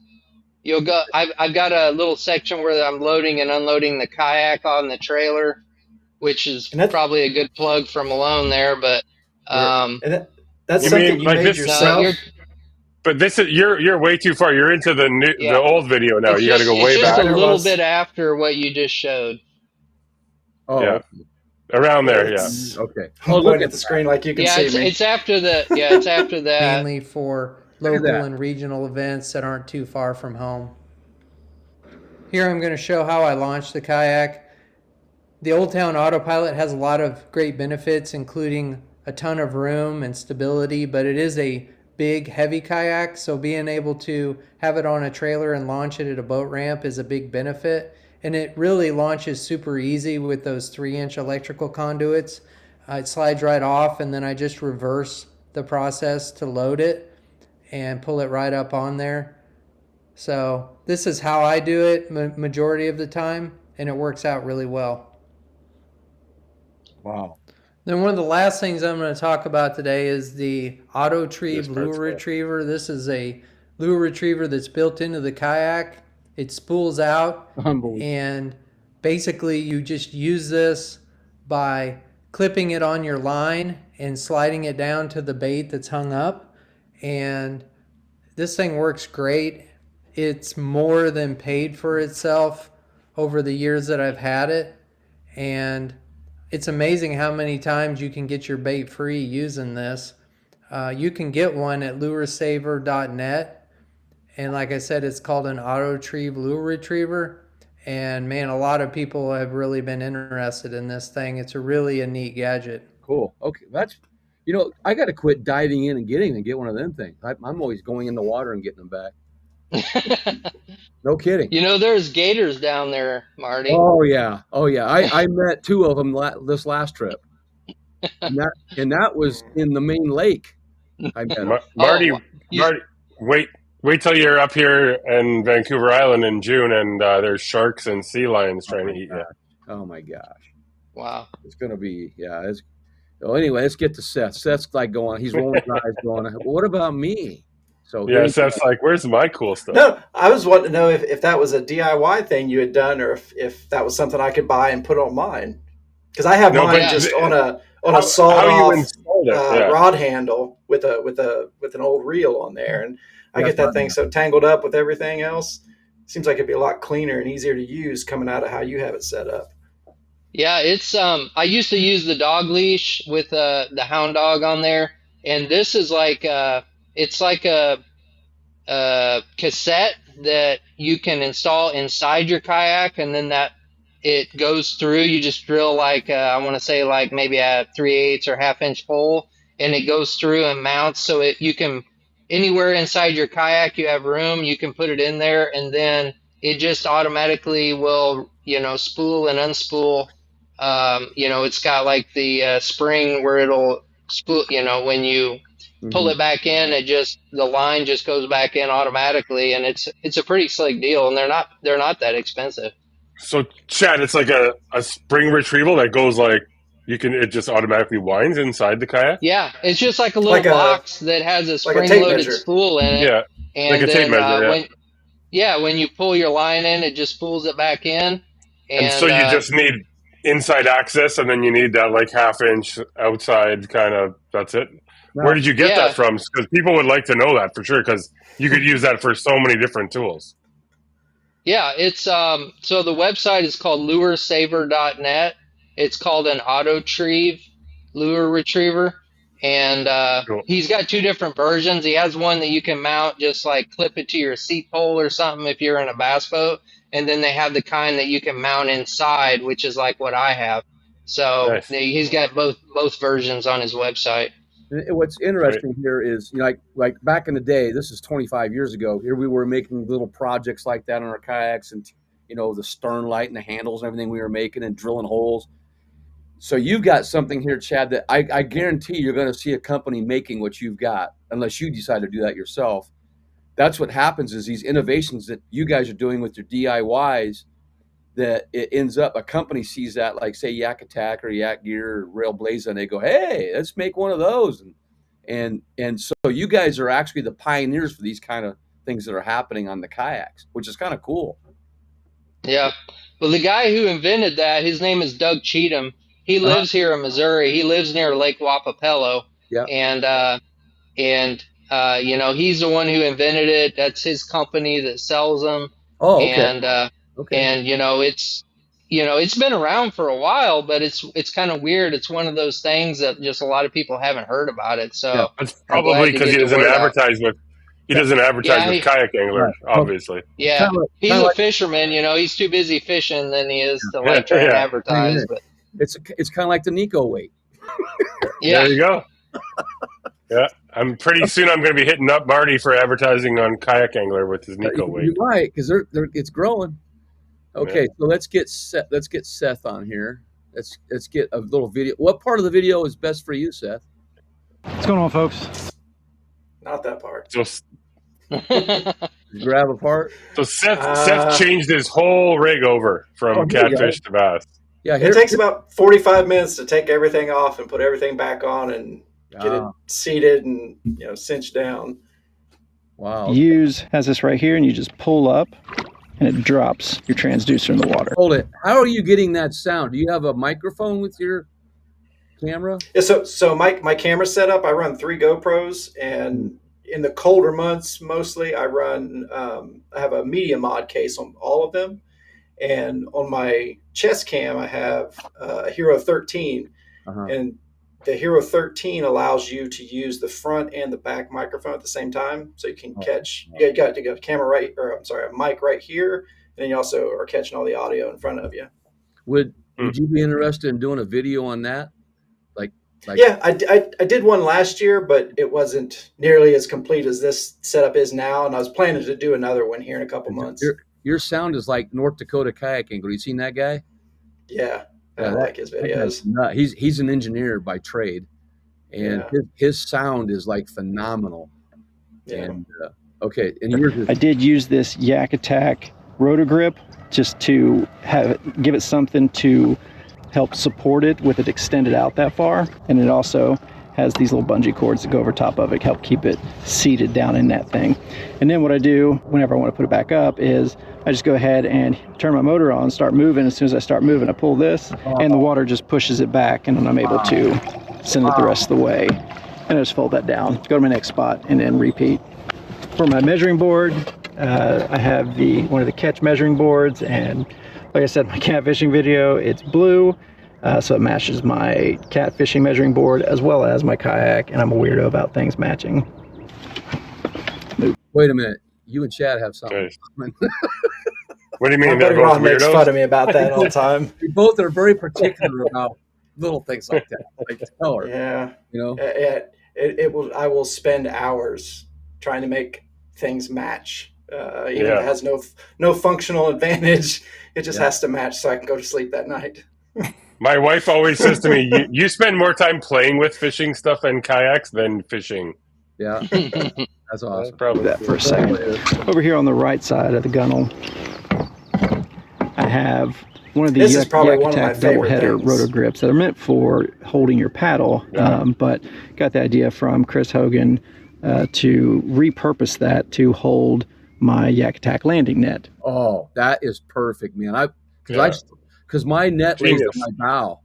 you'll go. I've got a little section where I'm loading and unloading the kayak on the trailer, which is probably a good plug for Malone there. But that's something you made yourself. But this is you're way too far. You're into the old video now. You got to go way back. Just a little bit after what you just showed. Oh, yeah. Around there, yeah. Okay. Oh, look at the screen like you can see me. It's after the. Yeah, it's after that. Mainly for local and regional events that aren't too far from home. Here I'm going to show how I launched the kayak. The Old Town Autopilot has a lot of great benefits, including a ton of room and stability, but it is a big, heavy kayak, so being able to have it on a trailer and launch it at a boat ramp is a big benefit. And it really launches super easy with those 3-inch electrical conduits. It slides right off, and then I just reverse the process to load it and pull it right up on there. So this is how I do it majority of the time, and it works out really well. Wow. Then one of the last things I'm going to talk about today is the AutoTreeve lure retriever. This is a lure retriever that's built into the kayak. It spools out, and basically you just use this by clipping it on your line and sliding it down to the bait that's hung up. And this thing works great. It's more than paid for itself over the years that I've had it. And it's amazing how many times you can get your bait free using this. You can get one at luresaver.net. And like I said, it's called an AutoTreeve lure retriever. And man, a lot of people have really been interested in this thing. It's really a neat gadget. Cool. Okay, I got to quit diving in and get one of them things. I'm always going in the water and getting them back. No kidding. There's gators down there, Marty. Oh yeah. I met 2 of them this last trip, and that was in the main lake. I met them. Marty, wait till you're up here in Vancouver Island in June, and there's sharks and sea lions trying to eat you. Oh my gosh! Wow, it's gonna be anyway, let's get to Seth. Seth's like he's rolling his eyes, going, "Well, what about me?" So Seth's like, "Where's my cool stuff?" No, I was wanting to know if that was a DIY thing you had done, or if that was something I could buy and put on mine, because I have mine just on a sawed-off rod handle with an old reel on there, and I get that thing so tangled up with everything else. Seems like it'd be a lot cleaner and easier to use coming out of how you have it set up. Yeah, it's I used to use the dog leash with the hound dog on there, and this is like it's like a cassette that you can install inside your kayak, and then that it goes through. You just drill like I want to say like maybe a 3/8 or 1/2-inch hole, and it goes through and mounts so you can anywhere inside your kayak you have room, you can put it in there, and then it just automatically will spool and unspool. It's got like the spring where it'll spool. When you pull it back in, the line just goes back in automatically, and it's a pretty slick deal, and they're not that expensive. So Chad, it's like a spring retrieval that goes like it just automatically winds inside the kayak. Yeah, it's just like a little box that has a spring-loaded spool in it. Yeah, and like a tape measure. When you pull your line in, it just spools it back in. And so you just need inside access, and then you need that like 1/2-inch outside kind of. That's it. Where did you get that from? Because people would like to know that for sure, because you could use that for so many different tools. Yeah, it's so the website is called luresaver.net. It's called an AutoTreeve lure retriever, And Cool. he's got 2 different versions. He has one that you can mount, just like clip it to your seat pole or something if you're in a bass boat. And then they have the kind that you can mount inside, which is like what I have. So Nice. he's got both versions on his website. And what's interesting here is, you know, like back in the day, this is 25 years ago. Here we were making little projects like that on our kayaks, and you know, the stern light and the handles and everything we were making, and drilling holes. So you've got something here, Chad, that I guarantee you're going to see a company making what you've got, unless you decide to do that yourself. That's what happens, is these innovations that you guys are doing with your DIYs, that it ends up, a company sees that, like say Yak Attack or Yak Gear or Railblaza, and they go, hey, let's make one of those. And so you guys are actually the pioneers for these kind of things that are happening on the kayaks, which is kind of cool. Yeah. Well, the guy who invented that, his name is Doug Cheatham. He lives here in Missouri. He lives near Lake Wapapello. Yeah. And you know, he's the one who invented it. That's his company that sells them. Oh, okay. And you know, it's been around for a while, but it's kind of weird. It's one of those things that just a lot of people haven't heard about it. So That's probably because he doesn't advertise with kayak anglers, obviously. Yeah, he's a fisherman. You know, he's too busy fishing than he is to like try and advertise. But it's kind of like the Nico weight. Yeah, there you go. Yeah, I'm pretty soon. I'm going to be hitting up Marty for advertising on Kayak Angler with his Nico weight. You're right, because it's growing. Okay, so let's get Seth on here. Let's get a little video. What part of the video is best for you, Seth? What's going on, folks? Not that part. Just grab a part. So Seth changed his whole rig over from catfish to bass. Yeah, it takes about 45 minutes to take everything off and put everything back on and get it seated and cinched down. Wow. Has this right here, and you just pull up and it drops your transducer in the water. Hold it. How are you getting that sound? Do you have a microphone with your camera? Yeah, so my camera setup, I run 3 GoPros, and in the colder months mostly I run I have a media mod case on all of them, and on my chest cam I have a Hero 13, and the Hero 13 allows you to use the front and the back microphone at the same time, so you can catch. You got a camera a mic right here, and then you also are catching all the audio in front of you. Would you be interested in doing a video on that? Like yeah, I did one last year, but it wasn't nearly as complete as this setup is now, and I was planning to do another one here in a couple months. Your sound is like North Dakota Kayak Angler. You seen that guy? Yeah. I like his videos. He's an engineer by trade, and his sound is like phenomenal. Yeah. And and I did use this Yak Attack rotor grip just to give it something to help support it with it extended out that far, and it also has these little bungee cords that go over top of it, help keep it seated down in that thing. And then what I do whenever I want to put it back up is I just go ahead and turn my motor on, start moving. As soon as I start moving, I pull this, and the water just pushes it back, and then I'm able to send it the rest of the way. And I just fold that down, go to my next spot, and then repeat. For my measuring board, I have one of the catch measuring boards, and like I said, my catfishing video, it's blue. So it matches my catfishing measuring board as well as my kayak, and I'm a weirdo about things matching. Wait a minute, you and Chad have something. What do you mean? Buddy Ron makes fun of me about that all the time. We both are very particular about little things like that, like color. Yeah, I will spend hours trying to make things match. Even if it has no functional advantage, it just has to match so I can go to sleep that night. My wife always says to me, you spend more time playing with fishing stuff and kayaks than fishing. Yeah, that's awesome. Probably that for a second. Over here on the right side of the gunnel, I have one of the Yak Attack double header rotor grips that are meant for holding your paddle, but got the idea from Chris Hogan to repurpose that to hold my Yak Attack landing net. Oh, that is perfect, man. Because my net lays on my bow.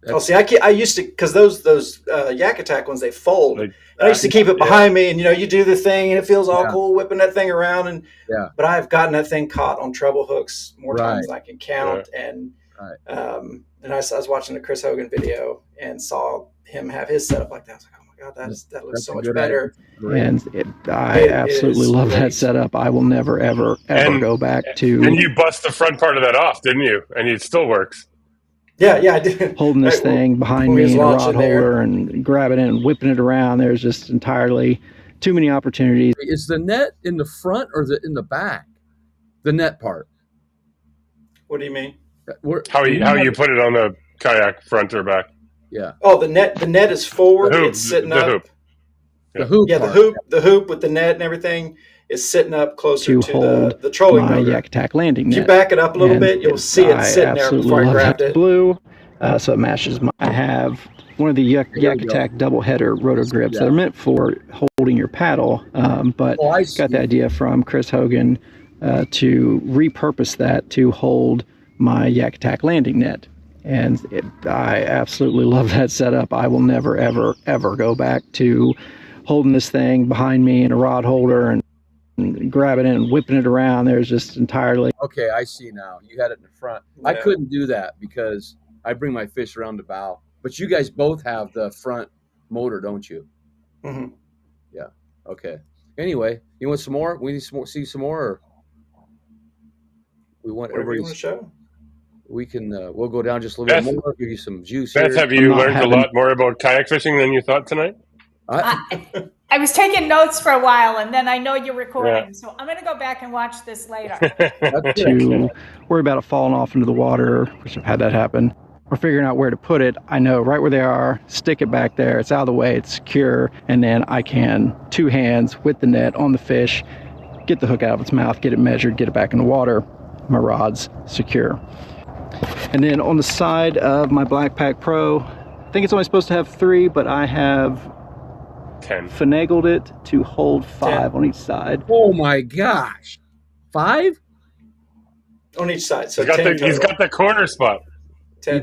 I used to, because those Yak Attack ones, they fold. I used to keep it behind me, and you do the thing, and it feels all cool whipping that thing around. But I've gotten that thing caught on treble hooks more times than I can count. And I was watching the Chris Hogan video and saw him have his setup like that. I was like, oh my God, that looks so much better. And I absolutely love that setup. I will never, ever go back to. And you bust the front part of that off, didn't you? And it still works. Yeah, I did. Holding this thing behind me in a rod holder and grabbing it and whipping it around. There's just entirely too many opportunities. Is the net in the front or in the back? The net part. What do you mean? How you put it on the kayak, front or back? Yeah. Oh, the net is forward. It's sitting up. Hoop. The hoop. Yeah, the hoop with the net and everything is sitting up closer to the trolling motor. Yakoff landing net. If you back it up a little bit, you'll see it sitting there before I grabbed it. Blue, so it matches. I have one of the Yakoff double header rotor grips that are meant for holding your paddle, but got the idea from Chris Hogan to repurpose that to hold my Yakoff landing net. And I absolutely love that setup. I will never, ever go back to holding this thing behind me in a rod holder and grabbing it and whipping it around. There's just entirely. Okay, I see now. You had it in the front. Yeah. I couldn't do that because I bring my fish around the bow. But you guys both have the front motor, don't you? Mm-hmm. Yeah. Okay. Anyway, you want some more? We need some more, see some more? Or we want everybody to show? We can, we'll go down just a little bit more, give you some juice Beth, here. have you learned a lot more about kayak fishing than you thought tonight? I was taking notes for a while, and then I know you're recording, so I'm going to go back and watch this later. To worry about it falling off into the water, which I've had that happen, or figuring out where to put it. I know right where they are, stick it back there, it's out of the way, it's secure, and then I can, two hands with the net on the fish, get the hook out of its mouth, get it measured, get it back in the water, my rod's secure. And then on the side of my Blackpack Pro, I think it's only supposed to have 3, but I have 10. Finagled it to hold 5 on each side. Oh my gosh. 5? On each side. So he's got the corner spot. 10,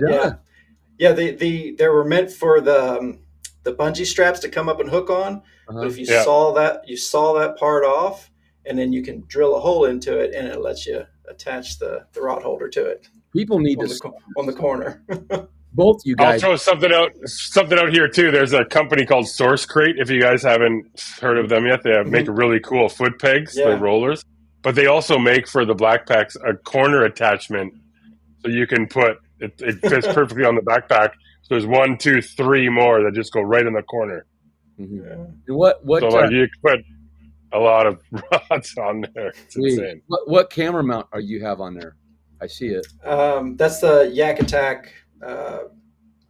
yeah. They were meant for the bungee straps to come up and hook on. But if you saw that part off, and then you can drill a hole into it, and it lets you attach the rod holder to it. People need on the corner. Both you guys. I'll throw something out here too. There's a company called Source Crate. If you guys haven't heard of them yet, they make really cool foot pegs, the rollers. But they also make for the Blackpacks a corner attachment, so you can put it fits perfectly on the backpack. So there's 1, 2, 3 more that just go right in the corner. Mm-hmm. Yeah. What? So you can put a lot of rods on there. It's insane. What camera mount you have on there? I see it. That's the Yakoff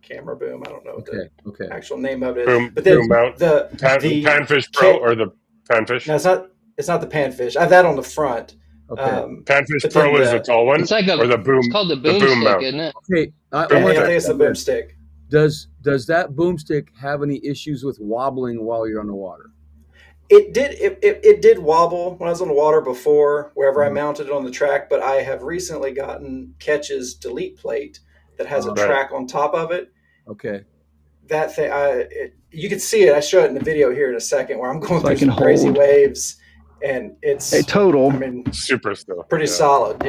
camera boom. I don't know what the actual name of it is. Boom mount. The Panfish Pro or the Panfish? No, it's not the Panfish. I have that on the front. Okay. Panfish Pro is the tall one. It's like the boom. It's called the boom stick, isn't it? Okay. I think it's the boom stick. Does that boomstick have any issues with wobbling while you're on the water? It did wobble when I was on the water before, wherever I mounted it on the track, but I have recently gotten Ketch's delete plate that has a track on top of it. Okay. That thing, you can see it. I show it in the video here in a second where I'm going through some crazy waves, and it's a total, super still. Pretty solid,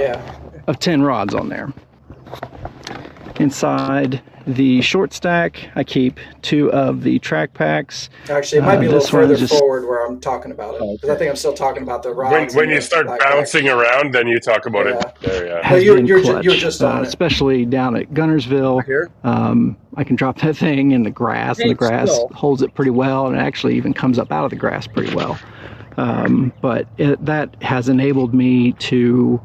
of 10 rods on there. Inside the short stack, I keep 2 of the track packs. Actually, it might be a little further forward where I'm talking about it, because I think I'm still talking about the rods. When you start bouncing around, then you talk about it. There, Well, you're just on it. Especially down at Gunnersville. I can drop that thing in the grass, and the grass holds it pretty well, and it actually even comes up out of the grass pretty well. But that has enabled me to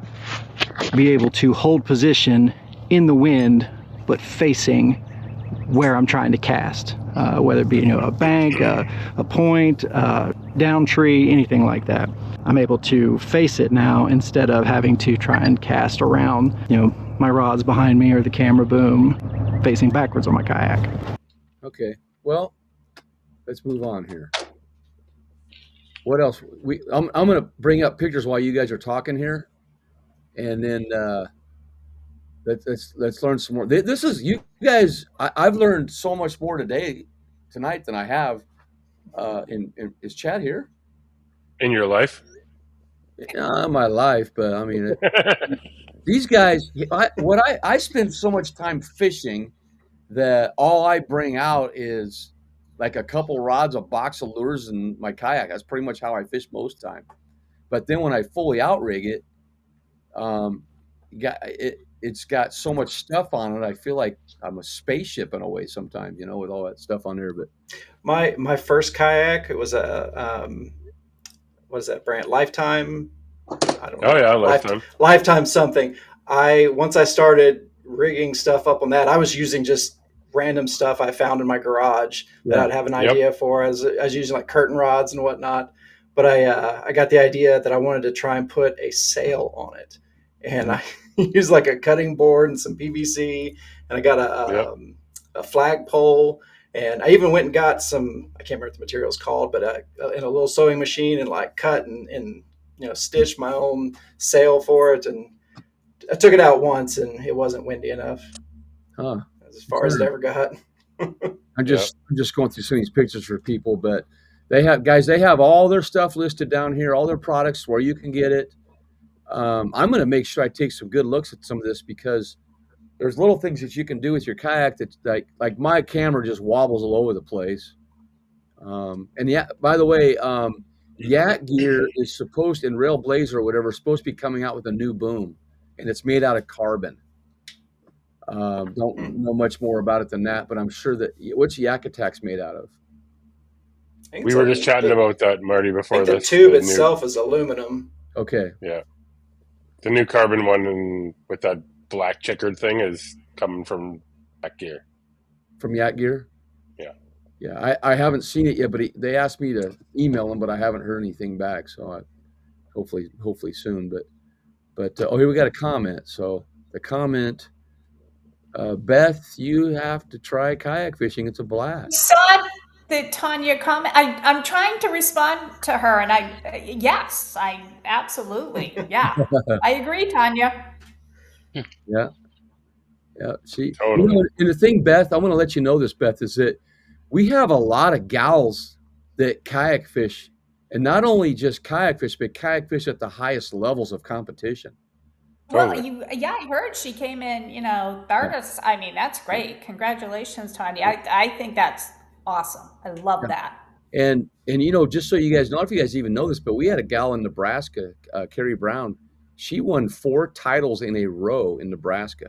be able to hold position in the wind, but facing where I'm trying to cast, whether it be a bank, a point, down tree, anything like that. I'm able to face it now instead of having to try and cast around, my rod's behind me or the camera boom facing backwards on my kayak. Okay, well, let's move on here. What else? I'm going to bring up pictures while you guys are talking here, and then let's learn some more. This is you guys. I've learned so much more tonight than I have. Is Chad here? In your life? My life, but I mean, these guys. I spend so much time fishing that all I bring out is like a couple rods, a box of lures, and my kayak. That's pretty much how I fish most time. But then when I fully outrigg it, it's got so much stuff on it. I feel like I'm a spaceship in a way sometimes, with all that stuff on there. But my first kayak, it was a what is that brand? Lifetime. I don't know. Oh yeah, Lifetime something. Once I started rigging stuff up on that, I was using just random stuff I found in my garage that I'd have an idea for. I was using like curtain rods and whatnot. But I got the idea that I wanted to try and put a sail on it, and I used like a cutting board and some PVC, and I got a flagpole. And I even went and got some, I can't remember what the material's called, but in a little sewing machine, and like cut and stitched my own sail for it. And I took it out once, and it wasn't windy enough. As far as it ever got. I'm just going through some of these pictures for people, but they have all their stuff listed down here, all their products, where you can get it. I'm going to make sure I take some good looks at some of this, because there's little things that you can do with your kayak that like my camera just wobbles all over the place. And yeah, by the way, Yak Gear is supposed, in Railblazer or whatever, supposed to be coming out with a new boom, and it's made out of carbon. Don't know much more about it than that, but I'm sure that what's Yak Attack's made out of? We were just chatting about that, Marty, before this. The tube itself is aluminum. Okay. Yeah. The new carbon one, and with that black checkered thing, is coming from Yak Gear. From Yak Gear? Yeah. Yeah, I haven't seen it yet, but they asked me to email them, but I haven't heard anything back. So hopefully soon. But here we got a comment. So the comment, Beth, you have to try kayak fishing. It's a blast. Saw the Tanya comment. I'm trying to respond to her, and yes, I absolutely, yeah, I agree, Tanya. Yeah. Yeah. See, totally. And the thing, Beth, I want to let you know this, Beth, is that we have a lot of gals that kayak fish, and not only just kayak fish, but kayak fish at the highest levels of competition. Well, I heard she came in, third. I mean, that's great. Congratulations, Tanya. I think that's awesome. I love that. And just so you guys know, I don't know if you guys even know this, but we had a gal in Nebraska, Carrie Brown. She won 4 titles in a row in Nebraska.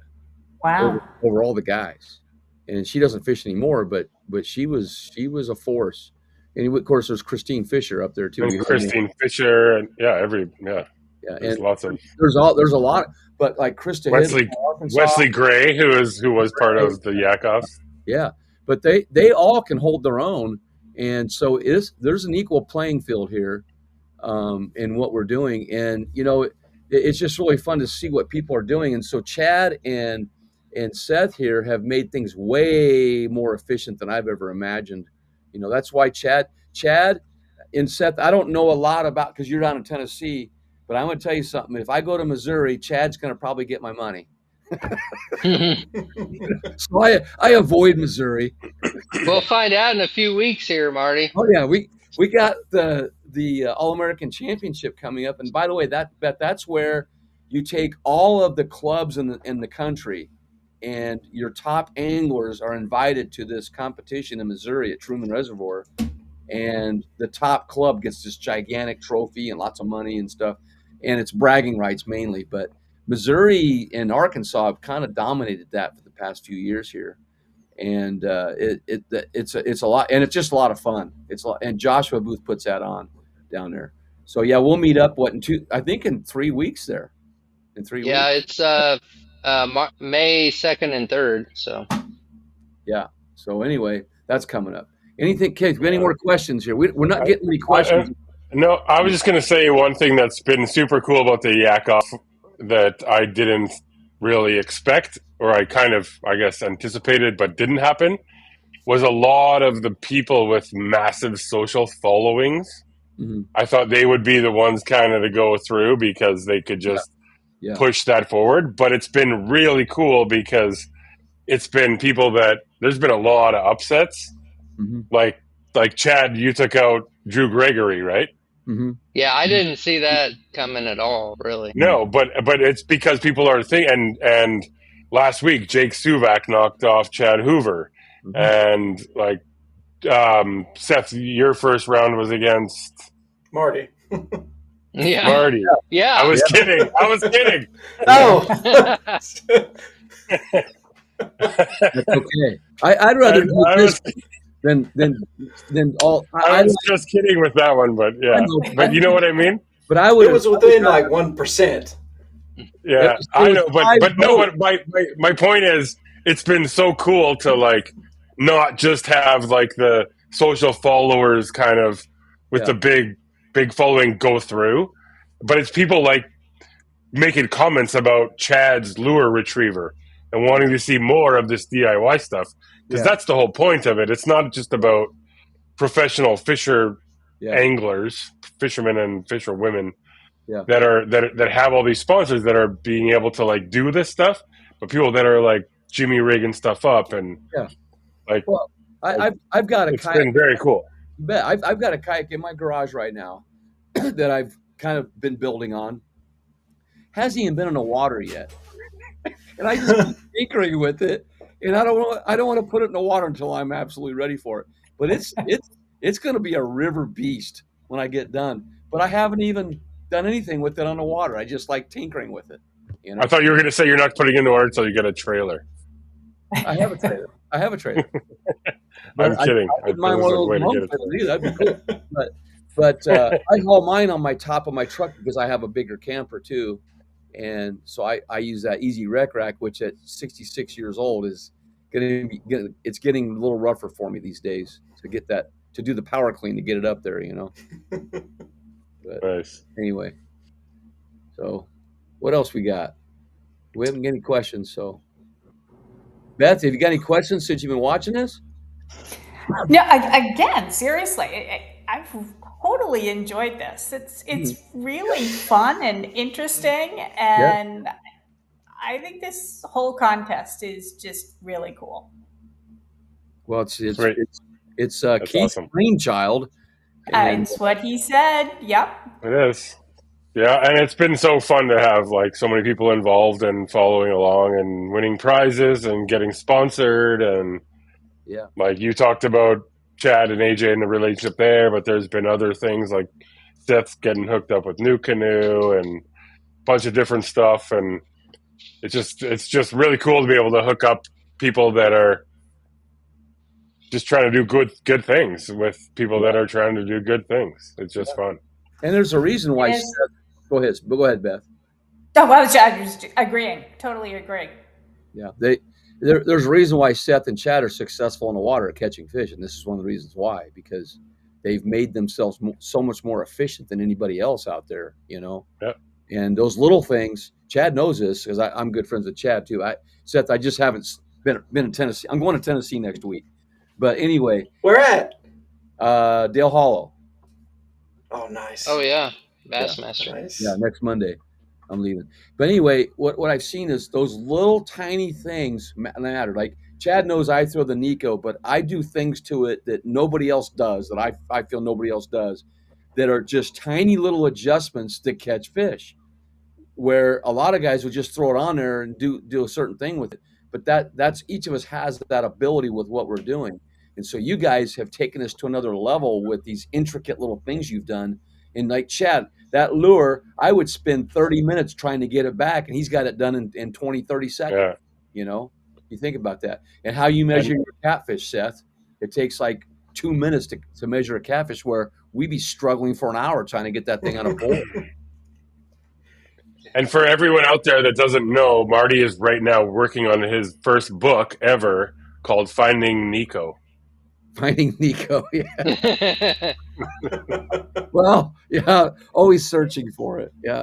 Wow. Over all the guys. And she doesn't fish anymore, but she was a force. And of course, there's Christine Fisher up there too. And Christine Fisher, and there's lots of. There's a lot, but like Krista Wesley Gray, who was part of the Yakoff. Yeah, but they all can hold their own, and so there's an equal playing field here, in what we're doing, and it's just really fun to see what people are doing. And so Chad and Seth here have made things way more efficient than I've ever imagined. That's why Chad and Seth, I don't know a lot about, because you're down in Tennessee, but I'm going to tell you something. If I go to Missouri, Chad's going to probably get my money. So I avoid Missouri. We'll find out in a few weeks here, Marty. Oh yeah, we got the All-American Championship coming up, and by the way, that's where you take all of the clubs in the country, and your top anglers are invited to this competition in Missouri at Truman Reservoir, and the top club gets this gigantic trophy and lots of money and stuff, and it's bragging rights mainly. But Missouri and Arkansas have kind of dominated that for the past few years here, and it's a lot, and it's just a lot of fun. And Joshua Booth puts that on down there. So yeah, we'll meet up in 3 weeks there. In 3 weeks. Yeah, it's May 2nd and 3rd. So yeah. So anyway, that's coming up. Anything, kids? Any more questions here? We're not getting any questions. No, I was just going to say one thing that's been super cool about the Yakoff that I didn't really expect, or I kind of, I guess, anticipated but didn't happen, was a lot of the people with massive social followings. Mm-hmm. I thought they would be the ones kind of to go through, because they could just push that forward. But it's been really cool, because it's been people that there's been a lot of upsets. Mm-hmm. Like Chad, you took out Drew Gregory, right? Mm-hmm. Yeah, I didn't see that coming at all, really. No, but it's because people are thinking, and last week, Jake Suvak knocked off Chad Hoover, and like Seth, your first round was against Marty. Yeah. Marty. Yeah. I was kidding. I was kidding. Oh. That's okay. I'd rather do this than all. I was just kidding with that one, but yeah. But you know what I mean? But I would. It was within like 1%. Yeah, I know, but no. But my point is, it's been so cool to like not just have like the social followers kind of with the big following go through, but it's people like making comments about Chad's lure retriever and wanting to see more of this DIY stuff, because that's the whole point of it. It's not just about professional anglers, fishermen and fisherwomen that have all these sponsors that are being able to like do this stuff, but people that are like Jimmy rigging stuff up and like. Well, I've got a kayak. It's been very cool. You bet. I've got a kayak in my garage right now that I've kind of been building on. Hasn't even been in the water yet, and I just keep tinkering with it. And I don't want to put it in the water until I'm absolutely ready for it. But it's going to be a river beast when I get done. But I haven't even done anything with it on the water. I just like tinkering with it. You know? I thought you were going to say you're not putting it in the water until you get a trailer. I have a trailer. I'm kidding. I wouldn't mind one of those home trailers either. That'd be cool. But I haul mine on my top of my truck because I have a bigger camper too. And so I use that Easy Rec Rack, which at 66 years old is it's getting a little rougher for me these days to do the power clean to get it up there, you know. But nice. Anyway, so what else we got? We haven't got any questions. So Beth, have you got any questions since you've been watching this? No, again, seriously, I've totally enjoyed this. It's really fun and interesting, and I think this whole contest is just really cool. Well, it's Keith's awesome. brainchild. It's what he said. Yep. It is. Yeah, and it's been so fun to have like so many people involved and following along and winning prizes and getting sponsored, and like you talked about Chad and AJ and the relationship there, but there's been other things like Seth getting hooked up with New Canoe and a bunch of different stuff, and it's just really cool to be able to hook up people that are just trying to do good things with people that are trying to do good things. It's just fun. And there's a reason why Seth, go ahead, Beth. Oh, well, I'm just agreeing. Totally agreeing. Yeah, there's a reason why Seth and Chad are successful in the water at catching fish, and this is one of the reasons why, because they've made themselves so much more efficient than anybody else out there, you know. Yeah. And those little things, Chad knows this because I'm good friends with Chad too. Seth, I just haven't been in Tennessee. I'm going to Tennessee next week, but anyway. Where at? Dale Hollow. Oh, nice. Oh yeah, Bassmaster. Nice. Yeah, next Monday. I'm leaving. But anyway, what I've seen is those little tiny things matter. Like Chad knows I throw the Nico, but I do things to it that nobody else does, that I feel nobody else does, that are just tiny little adjustments to catch fish, where a lot of guys would just throw it on there and do a certain thing with it. But that's each of us has that ability with what we're doing. And so you guys have taken us to another level with these intricate little things you've done. And like Chad, that lure, I would spend 30 minutes trying to get it back, and he's got it done in 20, 30 seconds. Yeah. You know, you think about that. And how you measure your catfish, Seth, it takes like 2 minutes to measure a catfish, where we'd be struggling for an hour trying to get that thing on a pole. And for everyone out there that doesn't know, Marty is right now working on his first book ever called Finding Nico. Finding Nico, yeah. Well, yeah, always searching for it, yeah.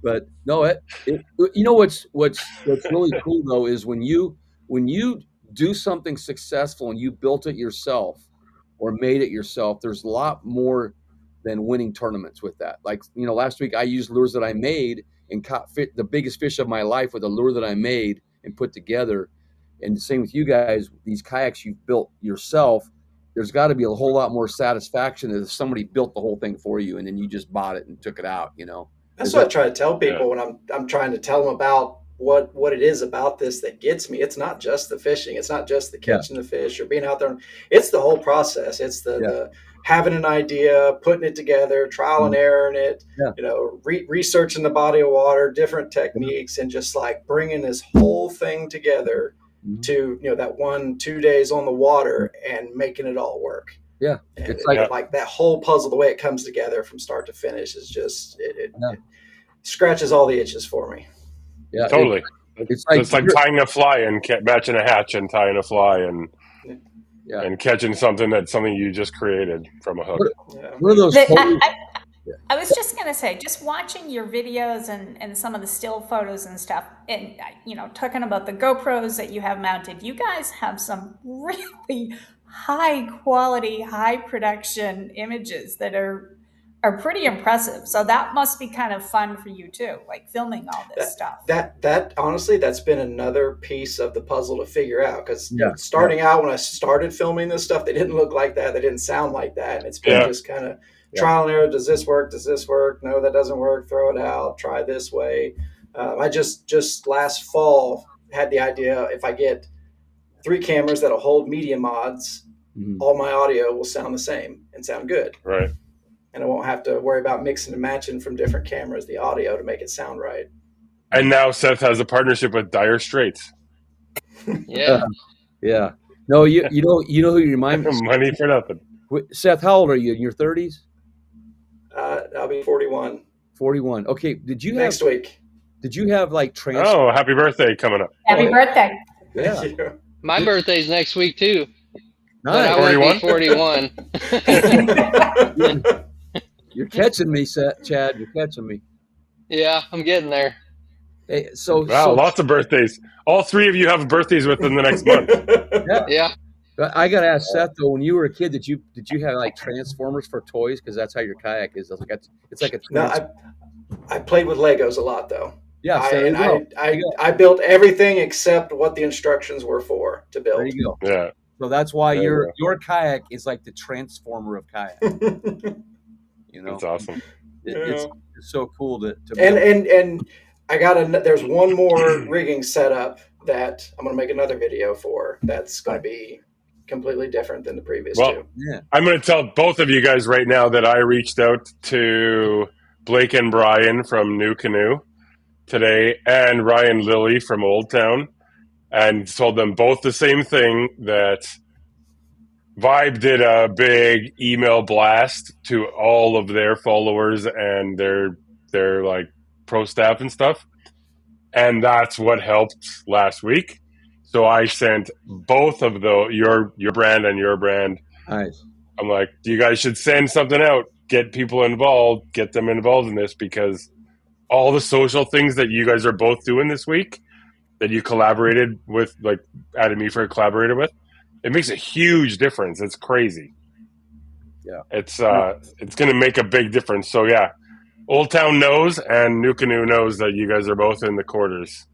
But no, you know what's really cool though is when you do something successful and you built it yourself or made it yourself, there's a lot more than winning tournaments with that. Like, you know, last week I used lures that I made and caught the biggest fish of my life with a lure that I made and put together. And the same with you guys, these kayaks you've built yourself, there's got to be a whole lot more satisfaction if somebody built the whole thing for you and then you just bought it and took it out, you know. That's what I try to tell people when I'm trying to tell them about what it is about this that gets me. It's not just the fishing. It's not just the catching the fish or being out there. It's the whole process. It's the having an idea, putting it together, trial and error in it, researching the body of water, different techniques, and just like bringing this whole thing together to, that 1-2 days on the water and making it all work. Yeah. And it's like that whole puzzle, the way it comes together from start to finish is just, it scratches all the itches for me. Yeah, totally. It's like tying a fly and matching a hatch and tying a fly and catching something you just created from a hook. One of those. I was just going to say, just watching your videos and some of the still photos and stuff, and talking about the GoPros that you have mounted, you guys have some really high quality, high production images that are pretty impressive. So that must be kind of fun for you too, like filming all this stuff. That honestly, that's been another piece of the puzzle to figure out, because starting out, when I started filming this stuff, they didn't look like that. They didn't sound like that. And it's been just kind of trial and error. Does this work? Does this work? No, that doesn't work. Throw it out. Try this way. I just last fall had the idea, if I get 3 cameras that'll hold media mods, all my audio will sound the same and sound good. Right. And I won't have to worry about mixing and matching from different cameras the audio to make it sound right. And now Seth has a partnership with Dire Straits. Yeah. No, you know who you remind me. Money for nothing. Seth, how old are you? In your 30s? I'll be 41. 41. Okay. Did you next week? Did you have like Oh, happy birthday coming up! Happy birthday! Yeah. My birthday's next week too. Nice. But I won't be 41. You're catching me, Chad. You're catching me. Yeah, I'm getting there. Hey, lots of birthdays. All 3 of you have birthdays within the next month. Yeah. I gotta ask Seth though. When you were a kid, did you have like Transformers for toys? Because that's how your kayak is. It's like a. No, I played with Legos a lot though. Yeah, I built everything except what the instructions were for to build. There you go. Yeah. So that's why your kayak is like the transformer of kayak. It's awesome. It's so cool to and I got there's one more rigging setup that I'm going to make another video for. That's going to be completely different than the previous 2. Yeah. I'm going to tell both of you guys right now that I reached out to Blake and Brian from New Canoe today and Ryan Lilly from Old Town, and told them both the same thing, that Vibe did a big email blast to all of their followers and their like pro staff and stuff, and that's what helped last week. So I sent both of your brand and your brand. Nice. I'm like, you guys should send something out, get people involved, get them involved in this, because all the social things that you guys are both doing this week that you collaborated with, like added me for a collaborator with, it makes a huge difference. It's crazy. Yeah. It's going to make a big difference. So yeah, Old Town knows and New Canoe knows that you guys are both in the quarters.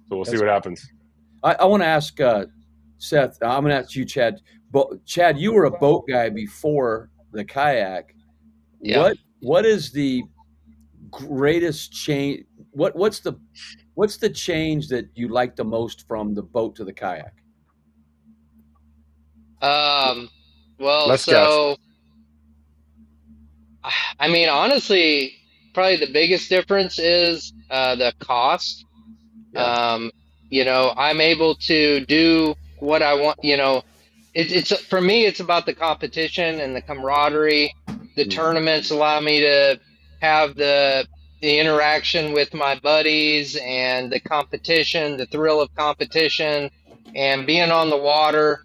So we'll see what happens. I want to ask Seth. I'm going to ask you, Chad. Chad, you were a boat guy before the kayak. Yeah. What is the greatest change? What's the change that you like the most from the boat to the kayak? I mean, honestly, probably the biggest difference is the cost. Yeah. I'm able to do what I want. It's for me, it's about the competition and the camaraderie. The tournaments allow me to have the interaction with my buddies and the competition, the thrill of competition, and being on the water.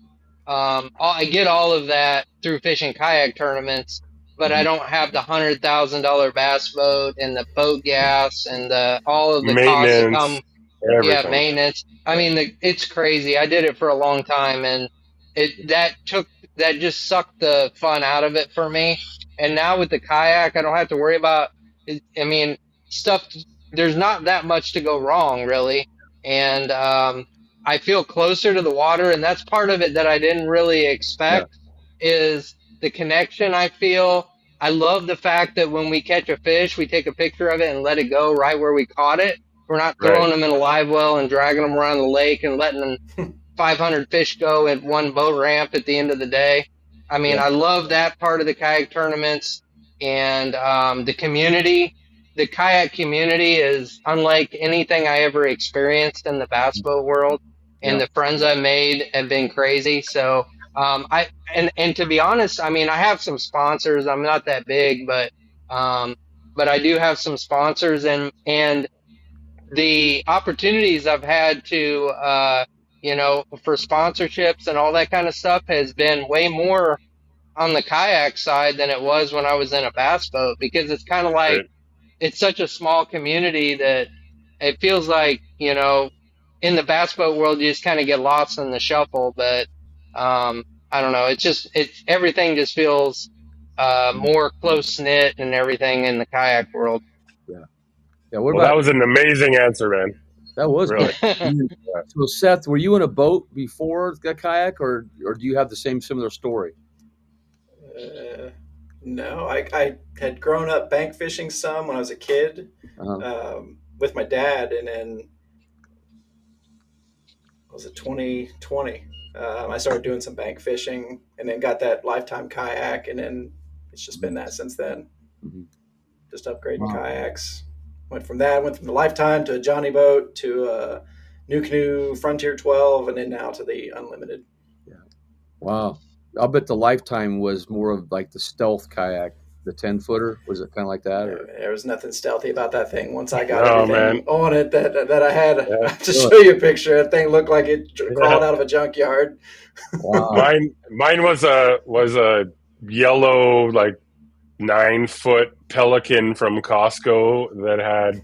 I get all of that through fishing kayak tournaments, but I don't have the $100,000 bass boat and the boat gas and all of the costs that come. Everything. Yeah, maintenance. I mean, it's crazy. I did it for a long time, and that just sucked the fun out of it for me. And now with the kayak, I don't have to worry about. I mean, stuff. There's not that much to go wrong, really, and I feel closer to the water, and that's part of it that I didn't really expect. Is the connection I feel. I love the fact that when we catch a fish, we take a picture of it and let it go right where we caught it, We're not throwing them in a live well and dragging them around the lake and letting 500 fish go at one boat ramp at the end of the day. I mean, I love that part of the kayak tournaments, and the community. The kayak community is unlike anything I ever experienced in the bass boat world, and the friends I've made have been crazy. So and to be honest, I mean, I have some sponsors. I'm not that big, but I do have some sponsors, and the opportunities I've had to for sponsorships and all that kind of stuff has been way more on the kayak side than it was when I was in a bass boat, because it's kind of like it's such a small community that it feels like, in the bass boat world, you just kind of get lost in the shuffle. But I don't know. It's everything just feels more close knit and everything in the kayak world. Yeah. That was an amazing answer, man. That was really. So, Seth, were you in a boat before the kayak, or do you have the similar story? No, I had grown up bank fishing some when I was a kid with my dad, and then was it 2020? I started doing some bank fishing, and then got that lifetime kayak, and then it's just been that since then. Just upgrading kayaks. Went from the lifetime to a Johnny boat to a New Canoe Frontier 12, and then now to the Unlimited. Yeah. Wow. I'll bet the lifetime was more of like the stealth kayak, the 10-footer. Was it kind of like that? Or? There was nothing stealthy about that thing. Once I got everything on it that I had, I have to show you a picture. That thing looked like it crawled out of a junkyard. Wow. Mine was a yellow, like 9-foot Pelican from Costco that had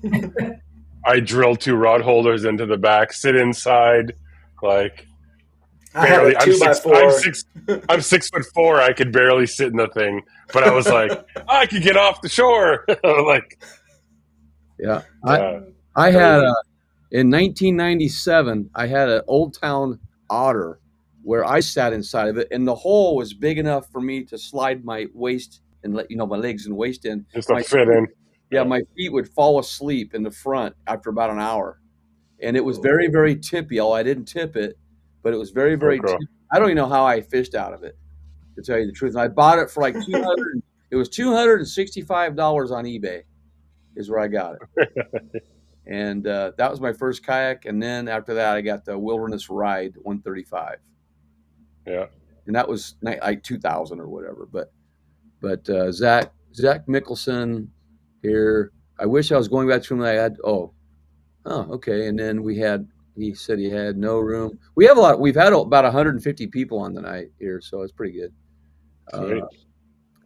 I drilled 2 rod holders into the back, sit inside, like barely. I'm 6'4". I could barely sit in the thing, but I was like, I could get off the shore. Like, I had in 1997. I had an Old Town Otter where I sat inside of it, and the hole was big enough for me to slide my waist and let my legs and waist in. Just to fit in. Yeah, my feet would fall asleep in the front after about an hour, and it was very, very tippy. I didn't tip it, but it was very, very tippy. I don't even know how I fished out of it, to tell you the truth. And I bought it for like $200. It was $265 on eBay, is where I got it. And that was my first kayak. And then after that, I got the Wilderness Ride 135. Yeah, and that was like 2000 or whatever. But Zach Mickelson here. I wish I was going back to him. I had okay. And then he said he had no room. We've had about 150 people on the night here, so it's pretty good.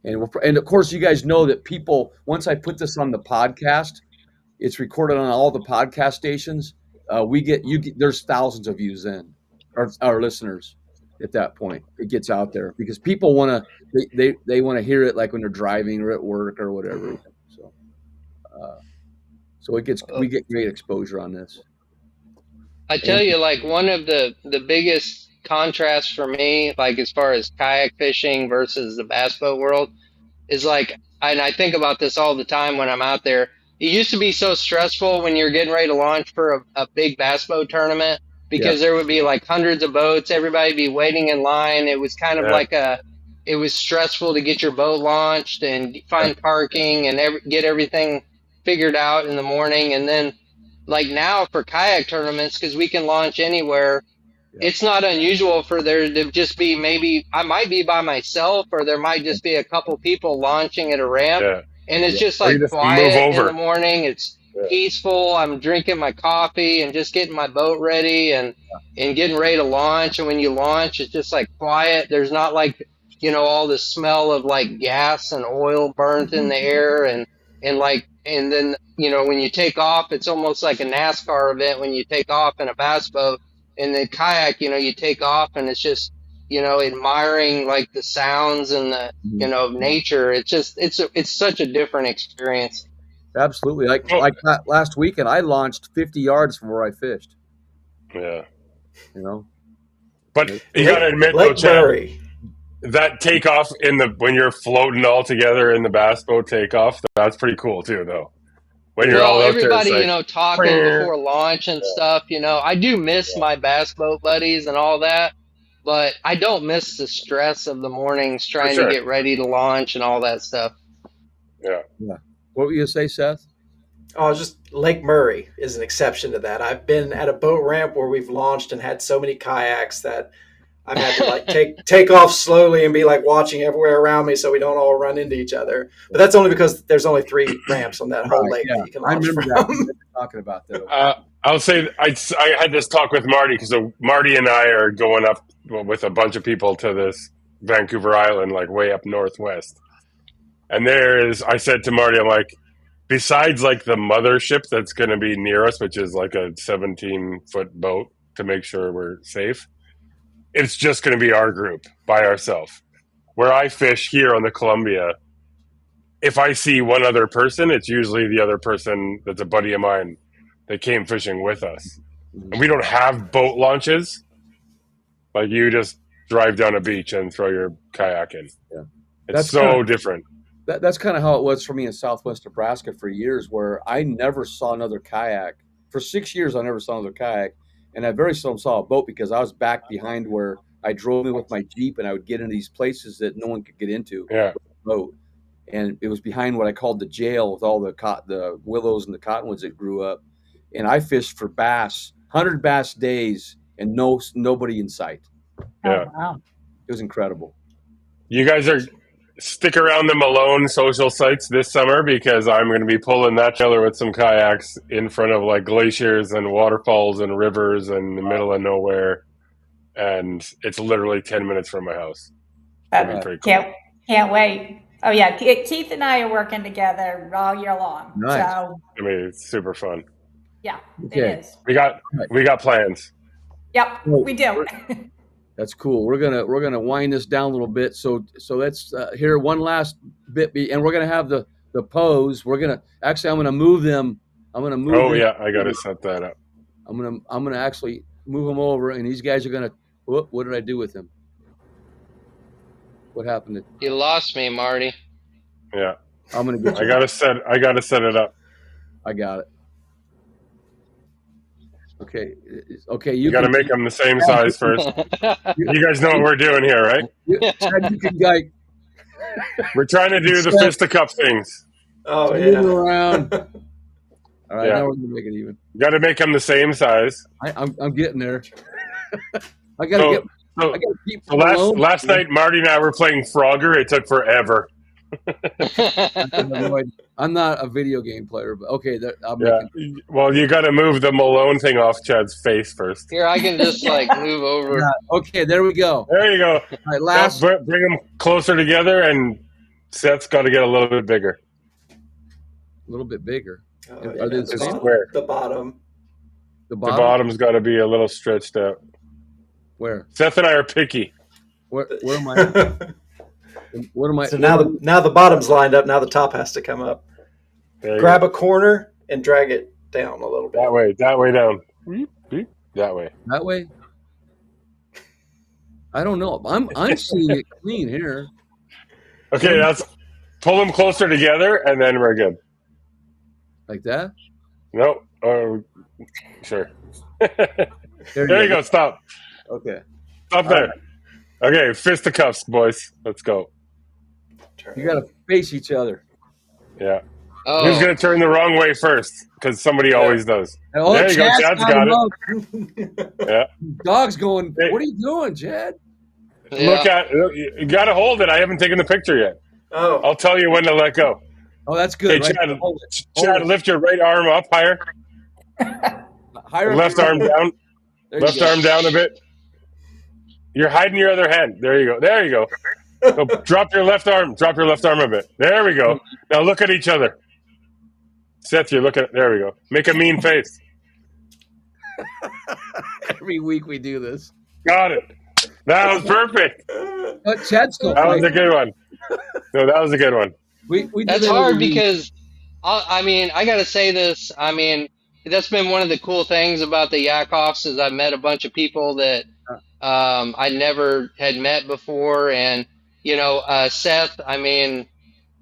And of course, you guys know that people, once I put this on the podcast, it's recorded on all the podcast stations. There's thousands of views in, our listeners. At that point, it gets out there because people want to, they want to hear it, like when they're driving or at work or whatever. So we get great exposure on this. I tell you, like, one of the biggest contrasts for me, like as far as kayak fishing versus the bass boat world, is like, and I think about this all the time when I'm out there. It used to be so stressful when you're getting ready to launch for a big bass boat tournament, because there would be like hundreds of boats, everybody be waiting in line. It was kind of like it was stressful to get your boat launched and find parking and get everything figured out in the morning. And then, like, now for kayak tournaments, because we can launch anywhere, it's not unusual for there to just be, maybe I might be by myself, or there might just be a couple people launching at a ramp, and it's just like quiet in the morning. It's peaceful. I'm drinking my coffee and just getting my boat ready and getting ready to launch. And when you launch, it's just like quiet. There's not like, all the smell of like gas and oil burnt in the air, and then, when you take off, it's almost like a NASCAR event when you take off in a bass boat. In the kayak, you take off and it's just, admiring like the sounds and the, nature. It's just, it's such a different experience. Absolutely. Like last weekend, I launched 50 yards from where I fished. Yeah. But you got to admit, though, Chad, that takeoff when you're floating all together in the bass boat takeoff, that's pretty cool too, though. when you're all out there. Everybody, like, talking before launch and stuff. I do miss my bass boat buddies and all that, but I don't miss the stress of the mornings trying to get ready to launch and all that stuff. Yeah. What were you gonna say, Seth? Oh, just Lake Murray is an exception to that. I've been at a boat ramp where we've launched and had so many kayaks that I've had to like take off slowly and be like watching everywhere around me so we don't all run into each other. But that's only because there's only 3 ramps on that whole lake that you can launch from. That. Talking about that. I'll say I had this talk with Marty because Marty and I are going up with a bunch of people to this Vancouver Island, like way up northwest. And I said to Marty, I'm like, besides like the mothership that's going to be near us, which is like a 17-foot boat to make sure we're safe, it's just going to be our group by ourselves. Where I fish here on the Columbia, if I see one other person, it's usually the other person that's a buddy of mine that came fishing with us. And we don't have boat launches. Like you just drive down a beach and throw your kayak in. Yeah. It's so different. That's kind of how it was for me in Southwest Nebraska for years, where I never saw another kayak. For 6 years, I never saw another kayak. And I very seldom saw a boat because I was back behind where I drove in with my Jeep and I would get into these places that no one could get into. Yeah. With a boat. And it was behind what I called the jail with all the willows and the cottonwoods that grew up. And I fished for bass, 100 bass days, and nobody in sight. Yeah. Oh, wow. It was incredible. You guys stick around the Malone social sites this summer because I'm going to be pulling that trailer with some kayaks in front of like glaciers and waterfalls and rivers in the middle of nowhere. And it's literally 10 minutes from my house. It'll be pretty cool. Can't wait. Oh, yeah. Keith and I are working together all year long. Nice. So, I mean, it's super fun. Yeah, Okay. it is. We got plans. Yep, we do. That's cool. We're gonna wind this down a little bit. So let's hear one last bit, and we're gonna have the pose. I'm gonna move them. I'm gonna move. Oh yeah, I gotta set that up. I'm gonna actually move them over, and these guys are gonna. What did I do with him? What happened? You lost me, Marty. Yeah, I'm gonna get. I gotta set it up. I got it. Okay. You got to make them the same size first. You guys know what we're doing here, right? We're trying to do the fisticuff things. Oh, yeah. Around. All right, now we're going to make it even. You got to make them the same size. I'm getting there. I got to keep last night, Marty and I were playing Frogger. It took forever. I'm not a video game player, but okay. Well, you got to move the Malone thing off Chad's face first. Here, I can just move over. Yeah, okay, there we go. There you go. All right, last. Now, bring them closer together, and Seth's got to get a little bit bigger. A little bit bigger. Are they square? The bottom. The bottom's got to be a little stretched out. Where? Seth and I are picky. Where am I? What am I? So now the bottom's lined up. Now the top has to come up. Grab a corner and drag it down a little bit. That way down. That way. That way. I don't know. I'm seeing it clean here. Okay, that's pull them closer together, and then we're good. Like that? No. Sure. There you go. Stop. Okay. Stop there. Right. Okay, fisticuffs, boys. Let's go. You got to face each other. Yeah. Oh. Who's going to turn the wrong way first? Because somebody always does. Oh, there you go. Chad's got it. Yeah. Dog's going, what are you doing, Chad? Yeah. You got to hold it. I haven't taken the picture yet. Oh. I'll tell you when to let go. Oh, that's good. Hey, Chad, Chad, lift your right arm up higher. Higher. Left arm down. Left arm down a bit. You're hiding your other hand. There you go. There you go. So drop your left arm. Drop your left arm a bit. There we go. Now look at each other. Seth, you're looking. There we go. Make a mean face. Every week we do this. Got it. That was perfect. Chad's still that was a good one. No, that was a good one. We That's hard because, I got to say this. That's been one of the cool things about the Yakoffs is I've met a bunch of people that I never had met before. And, Seth,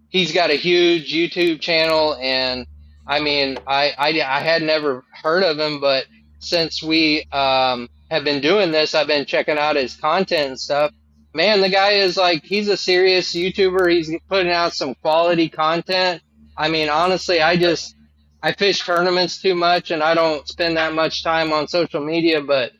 he's got a huge YouTube channel and I mean, I had never heard of him, but since we have been doing this, I've been checking out his content and stuff. Man, the guy is like, he's a serious YouTuber. He's putting out some quality content. I mean, honestly, I fish tournaments too much and I don't spend that much time on social media, but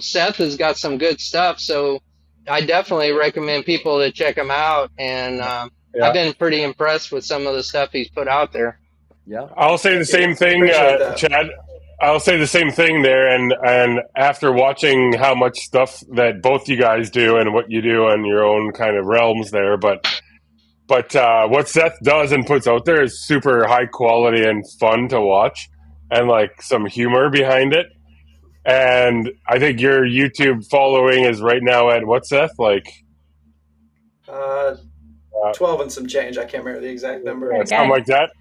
Seth has got some good stuff. So I definitely recommend people to check him out. And I've been pretty impressed with some of the stuff he's put out there. Yeah, I'll say the same thing, Chad. I'll say the same thing there. And after watching how much stuff that both you guys do and what you do in your own kind of realms there, but what Seth does and puts out there is super high quality and fun to watch, and like some humor behind it. And I think your YouTube following is right now at what, Seth? Like 12 and some change. I can't remember the exact number. Something like that.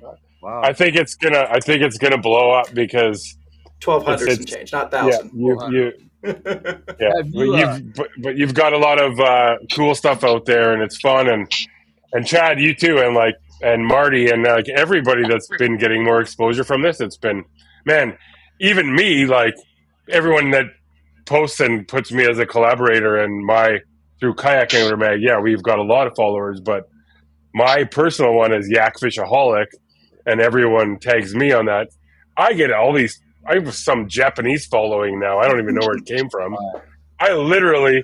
Wow. I think it's gonna blow up because 1,200 and change, not 1,000. But you've got a lot of cool stuff out there, and it's fun. And Chad, you too, and Marty, and like everybody that's been getting more exposure from this. It's been, man, even me, like everyone that posts and puts me as a collaborator and through Kayak Angler Mag. Yeah, we've got a lot of followers, but my personal one is Yak Fishaholic, and everyone tags me on that. I get all these. I have some Japanese following now. I don't even know where it came from. I literally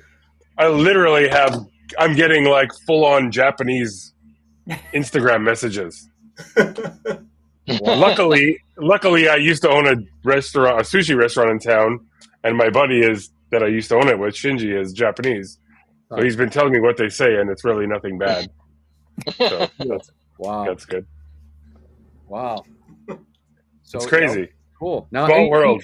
have. I'm getting like full on Japanese Instagram messages. Luckily, I used to own a sushi restaurant in town, and my buddy that I used to own it with, Shinji, is Japanese. So he's been telling me what they say, and it's really nothing bad. So that's good. Wow. So, it's crazy. Cool. Now, small world.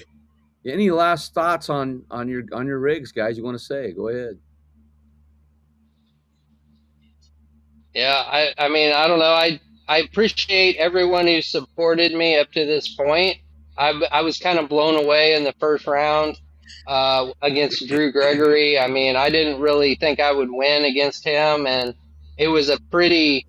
Any last thoughts on your rigs, guys? You want to say? Go ahead. Yeah, I mean, I don't know. I appreciate everyone who supported me up to this point. I was kind of blown away in the first round against Drew Gregory. I mean, I didn't really think I would win against him, and it was a pretty.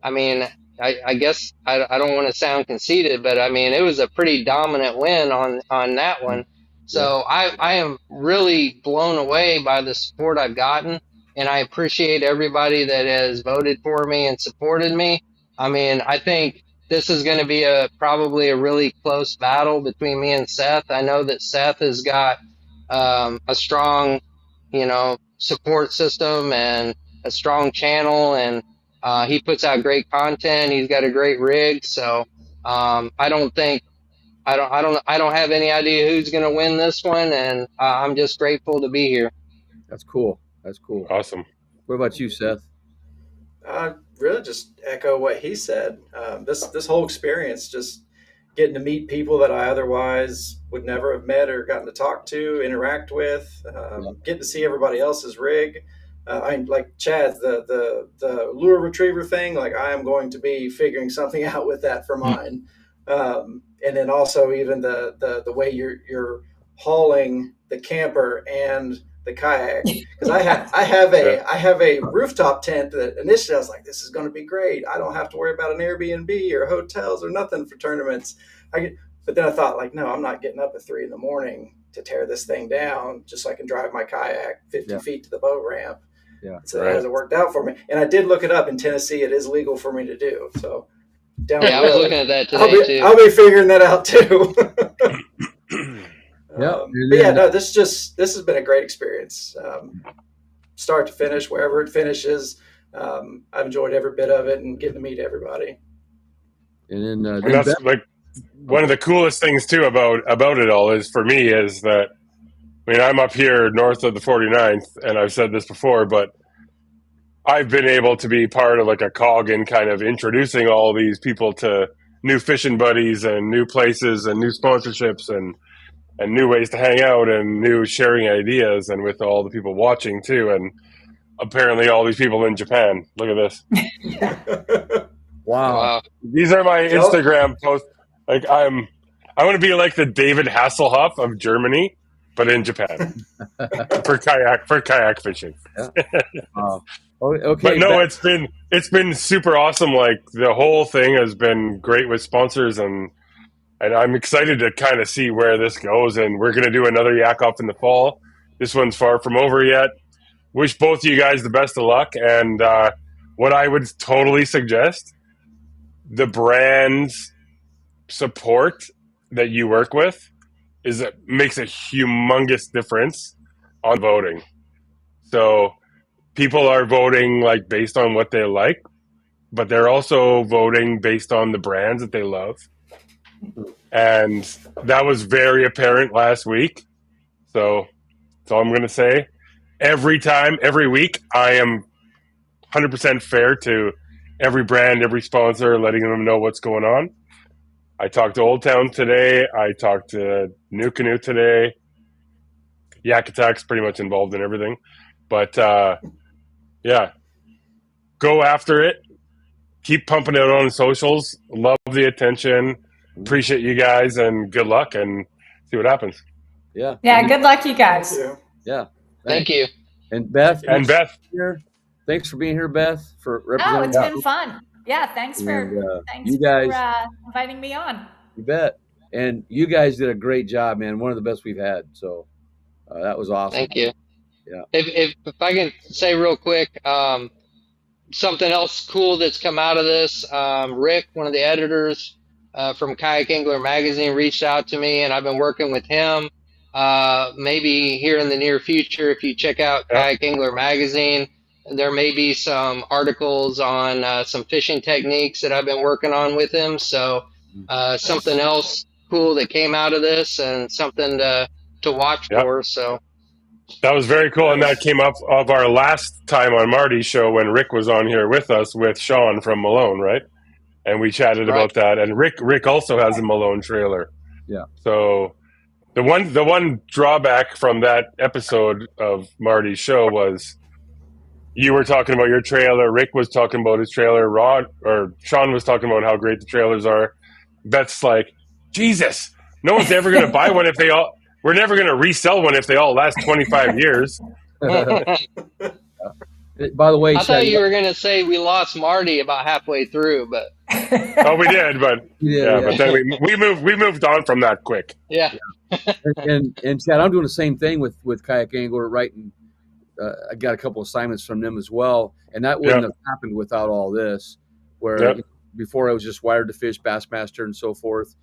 I mean, I guess I don't want to sound conceited, but I mean, it was a pretty dominant win on that one. So I am really blown away by the support I've gotten, and I appreciate everybody that has voted for me and supported me. I mean, I think this is going to be probably a really close battle between me and Seth. I know that Seth has got a strong, support system and a strong channel, and he puts out great content. He's got a great rig, so I don't have any idea who's going to win this one, and I'm just grateful to be here. That's cool. Awesome. What about you, Seth? Really just echo what he said. This whole experience, just getting to meet people that I otherwise would never have met or gotten to talk to, interact with, getting to see everybody else's rig. Like Chad, the lure retriever thing, like I am going to be figuring something out with that for mine. And then also even the way you're hauling the camper and the kayak, because I have a rooftop tent that initially I was like, this is going to be great. I don't have to worry about an Airbnb or hotels or nothing for tournaments. But then I thought, like, no, I'm not getting up at 3 a.m. to tear this thing down just so I can drive my kayak 50 feet to the boat ramp. Yeah. So that hasn't worked out for me. And I did look it up in Tennessee. It is legal for me to do. So I was looking at that today too. I'll be figuring that out too. This has been a great experience. Start to finish, wherever it finishes. I've enjoyed every bit of it and getting to meet everybody. And then that's like one of the coolest things too about it all is for me is that, I mean, I'm up here north of the 49th, and I've said this before, but I've been able to be part of like a cog in kind of introducing all these people to new fishing buddies and new places and new sponsorships and new ways to hang out and new sharing ideas, and with all the people watching too. And apparently all these people in Japan. Look at this. Wow. These are my Instagram posts. Like I want to be like the David Hasselhoff of Germany, but in Japan for kayak fishing. Yeah. Okay. But no, it's been super awesome. Like the whole thing has been great with sponsors, and I'm excited to kind of see where this goes. And we're going to do another Yakoff in the fall. This one's far from over yet. Wish both of you guys the best of luck. And what I would totally suggest, the brand's support that you work with makes a humongous difference on voting. So people are voting like based on what they like, but they're also voting based on the brands that they love. And that was very apparent last week. So that's all I'm going to say. Every week, I am 100% fair to every brand, every sponsor, letting them know what's going on. I talked to Old Town today. I talked to New Canoe today. Yak Attack's pretty much involved in everything. But, yeah, go after it. Keep pumping it on socials. Love the attention. Appreciate you guys, and good luck, and see what happens. Yeah. Yeah, good luck, you guys. Yeah. Thank you. And Beth. Here. Thanks for being here, Beth, for representing. Oh, it's been fun. Yeah, thanks for inviting me on. You bet. And you guys did a great job, man. One of the best we've had. So that was awesome. Thank you. Yeah. If I can say real quick, something else cool that's come out of this, Rick, one of the editors from Kayak Angler Magazine, reached out to me, and I've been working with him. Maybe here in the near future, if you check out Kayak Angler Magazine, there may be some articles on some fishing techniques that I've been working on with him. So something else cool that came out of this, and something to watch for. So that was very cool, and that came up of our last time on Marty's show when Rick was on here with us with Sean from Malone, right? And we chatted about that. And Rick also has a Malone trailer. Yeah. So the one drawback from that episode of Marty's show was you were talking about your trailer, Rick was talking about his trailer, Sean was talking about how great the trailers are. Beth's like, Jesus, no one's ever going to buy one if they all. We're never going to resell one if they all last 25 years. By the way, I thought you were going to say we lost Marty about halfway through, but we did, but but then we moved on from that quick. Yeah. and Chad, I'm doing the same thing with Kayak Angler, writing. I got a couple assignments from them as well, and that wouldn't have happened without all this. Where before I was just wired to fish, Bassmaster, and so forth,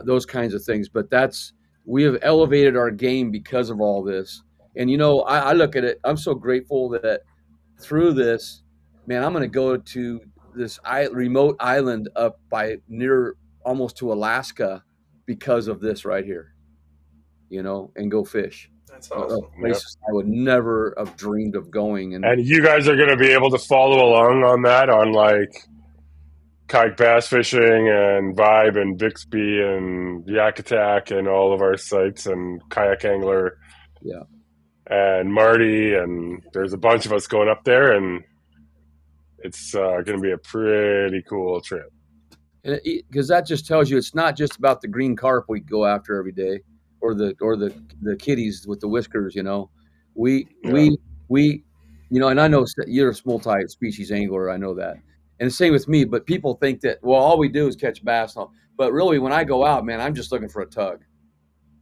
those kinds of things. But we have elevated our game because of all this. And I look at it. I'm so grateful that through this, man, I'm going to go to this remote island up by near almost to Alaska because of this right here. And go fish. That's awesome. Places I would never have dreamed of going. And you guys are going to be able to follow along on that on like kayak bass fishing and Vibe and Bixby and Yak Attack and all of our sites and Kayak Angler. Yeah. And Marty, and there's a bunch of us going up there, and it's going to be a pretty cool trip. Because that just tells you it's not just about the green carp we go after every day. Or the kitties with the whiskers, we and I know you're a multi-species angler. I know that, and the same with me. But people think that all we do is catch bass. But really, when I go out, man, I'm just looking for a tug,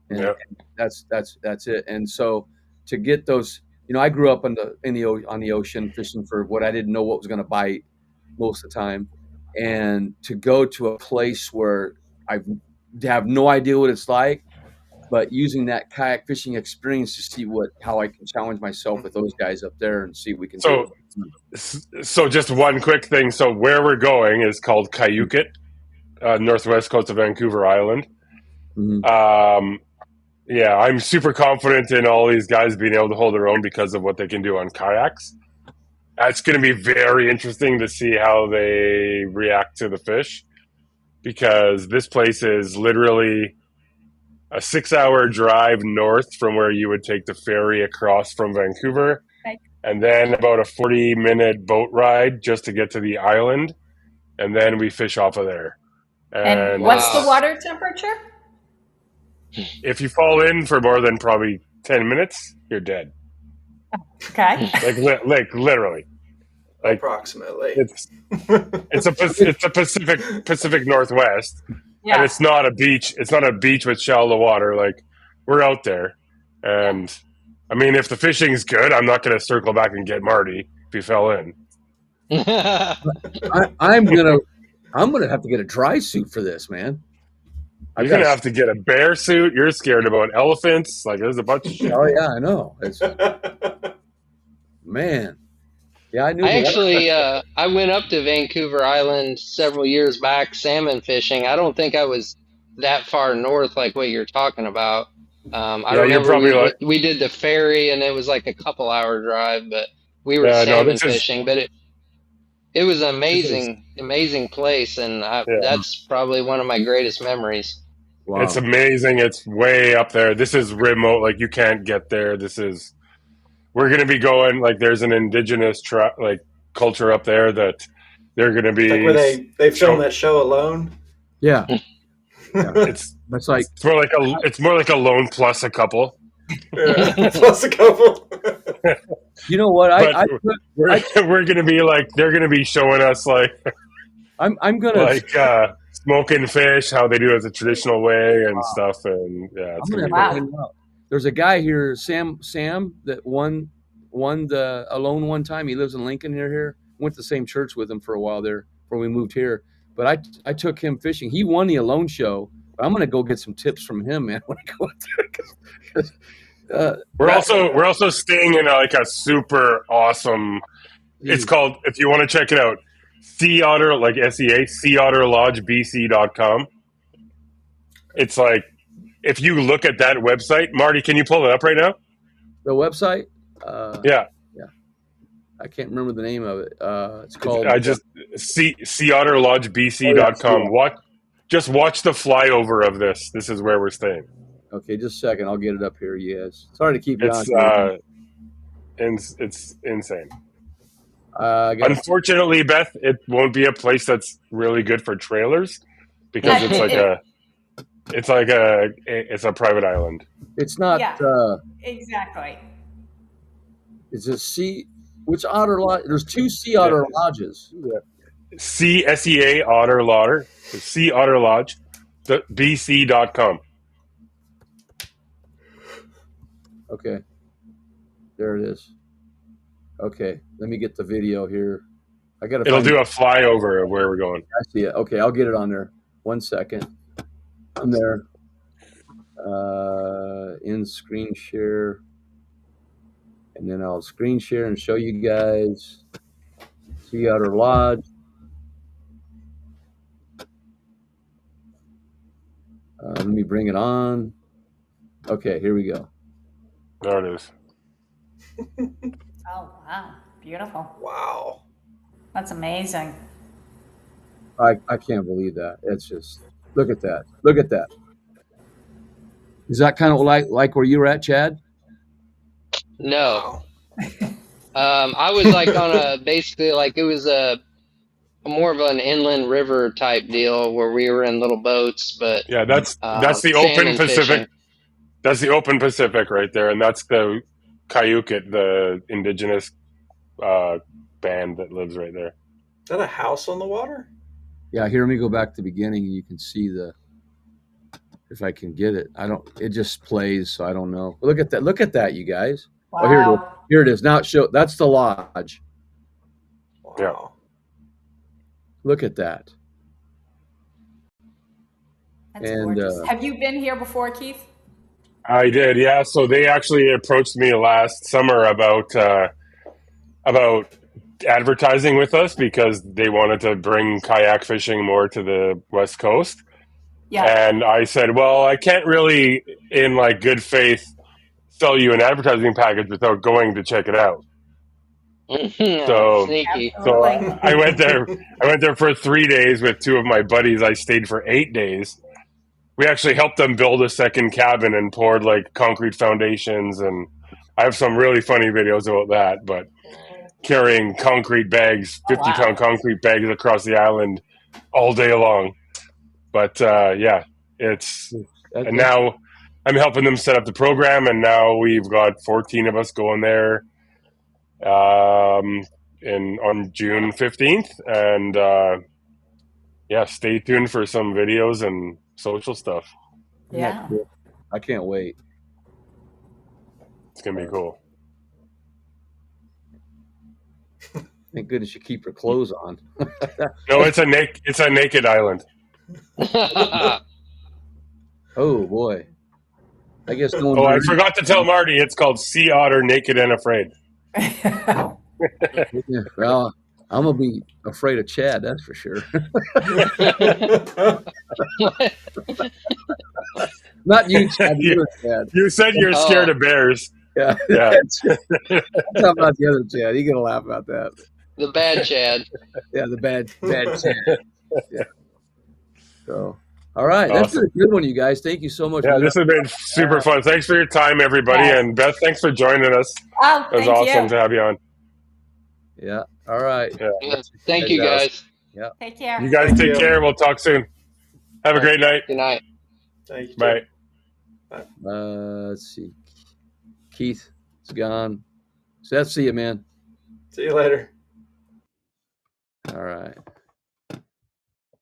and that's it. And so to get those, I grew up on the ocean fishing for what I didn't know what was going to bite most of the time, and to go to a place where I have no idea what it's like. But using that kayak fishing experience to see how I can challenge myself with those guys up there and see what we can do. So just one quick thing. So where we're going is called Kayakjak, northwest coast of Vancouver Island. Mm-hmm. I'm super confident in all these guys being able to hold their own because of what they can do on kayaks. It's going to be very interesting to see how they react to the fish, because this place is literally a 6-hour drive north from where you would take the ferry across from Vancouver, and then about a 40-minute boat ride just to get to the island, and then we fish off of there. And what's the water temperature? if you fall in for more than probably 10 minutes, you're dead. Okay. Like literally. Like approximately. It's a Pacific Northwest, and it's not a beach. It's not a beach with shallow water. Like, we're out there, and I mean, if the fishing's good, I'm not going to circle back and get Marty if he fell in. I'm gonna have to get a dry suit for this, man. You're going to have to get a bear suit. You're scared about elephants. Like, there's a bunch of shit. Oh yeah, I know. It's man. Yeah, I knew. I went up to Vancouver Island several years back salmon fishing. I don't think I was that far north like what you're talking about. I remember we did the ferry, and it was like a couple hour drive, but we were salmon fishing. But it was an amazing place, and that's probably one of my greatest memories. Wow. It's amazing. It's way up there. This is remote. Like, you can't get there. We're going to be going, like, there's an indigenous culture up there that they're going to be. Like where they film that show Alone? Yeah. It's more like Alone plus a couple. Yeah, plus a couple. You know what? We're going to be like, they're going to be showing us like, I'm going to like smoking fish, how they do it the traditional way and stuff. And it's going to be great. There's a guy here, Sam, that won the Alone one time. He lives in Lincoln here. Went to the same church with him for a while there before we moved here. But I took him fishing. He won the Alone show. But I'm going to go get some tips from him, man. When I go there, we're also staying in a super awesome. It's called, if you want to check it out, Sea Otter, like SEA, SeaOtterLodgeBC.com. It's like, if you look at that website, Marty, can you pull it up right now? The website? Yeah. I can't remember the name of it. It's called. SeaOtterLodgeBC.com. Just watch the flyover of this. This is where we're staying. Okay, just a second. I'll get it up here. Yes. Sorry to keep you on. It's insane. Unfortunately, Beth, it won't be a place that's really good for trailers because it's a private island. It's not. Exactly. It's a sea. Which otter lodge? There's two sea otter lodges. Yeah. SEA Otter Lodge. Sea Otter Lodge. BC.com. Okay. There it is. Okay. Let me get the video here. It'll do a flyover of where we're going. I see it. Okay, I'll get it on there. 1 second. I'm there. In screen share. And then I'll screen share and show you guys Sea Otter Lodge. Let me bring it on. Okay, here we go. There it is. Oh, wow. Beautiful. Wow. That's amazing. I can't believe that. It's just, look at that. Look at that. Is that kind of like where you were at, Chad? No. I was like on basically like it was a more of an inland river type deal where we were in little boats, but yeah, that's the open Pacific. Fishing. That's the open Pacific right there, and that's the Kayakjak, the indigenous band that lives right there. Is that a house on the water? Yeah, here, let me go back to the beginning. You can see if I can get it. It just plays, so I don't know. Look at that. Look at that, you guys. Wow. Oh, here it is. Here it is. Now that's the lodge. Wow. Yeah. Look at that. That's gorgeous. Have you been here before, Keith? I did, yeah. So they actually approached me last summer about advertising with us because they wanted to bring kayak fishing more to the West Coast. Yeah. And I said, well, I can't really, in like good faith, sell you an advertising package without going to check it out. So, sneaky. So I went there. I went there for 3 days with two of my buddies. I stayed for 8 days. We actually helped them build a second cabin and poured like concrete foundations. And I have some really funny videos about that. But carrying concrete bags, 50-pound concrete bags across the island all day long. But yeah, and now I'm helping them set up the program, and now we've got 14 of us going there on June 15th. And stay tuned for some videos and social stuff. Yeah. I can't wait. It's gonna be cool. Thank goodness you keep your clothes on. No, it's a naked island. Oh boy. I guess no one. Oh, I forgot to tell Marty. It's called Sea Otter Naked and Afraid. Well, I'm gonna be afraid of Chad. That's for sure. Not you, Chad. Chad. You said you're scared of bears. Yeah. That's about the other Chad. You're gonna laugh about that. The bad Chad. Yeah, the bad Chad. Yeah. So, all right, awesome. That's a good one, you guys. Thank you so much. Yeah, this has been super fun. Thanks for your time, everybody, and Beth, thanks for joining us. Oh, it was awesome to have you on. Yeah. All right. Yeah. Thank you, guys. Yeah. Take care. You guys take care. We'll talk soon. Have a great night. Good night. Thank you. Bye. Let's see. Keith is gone. Seth, see you, man. See you later. All right.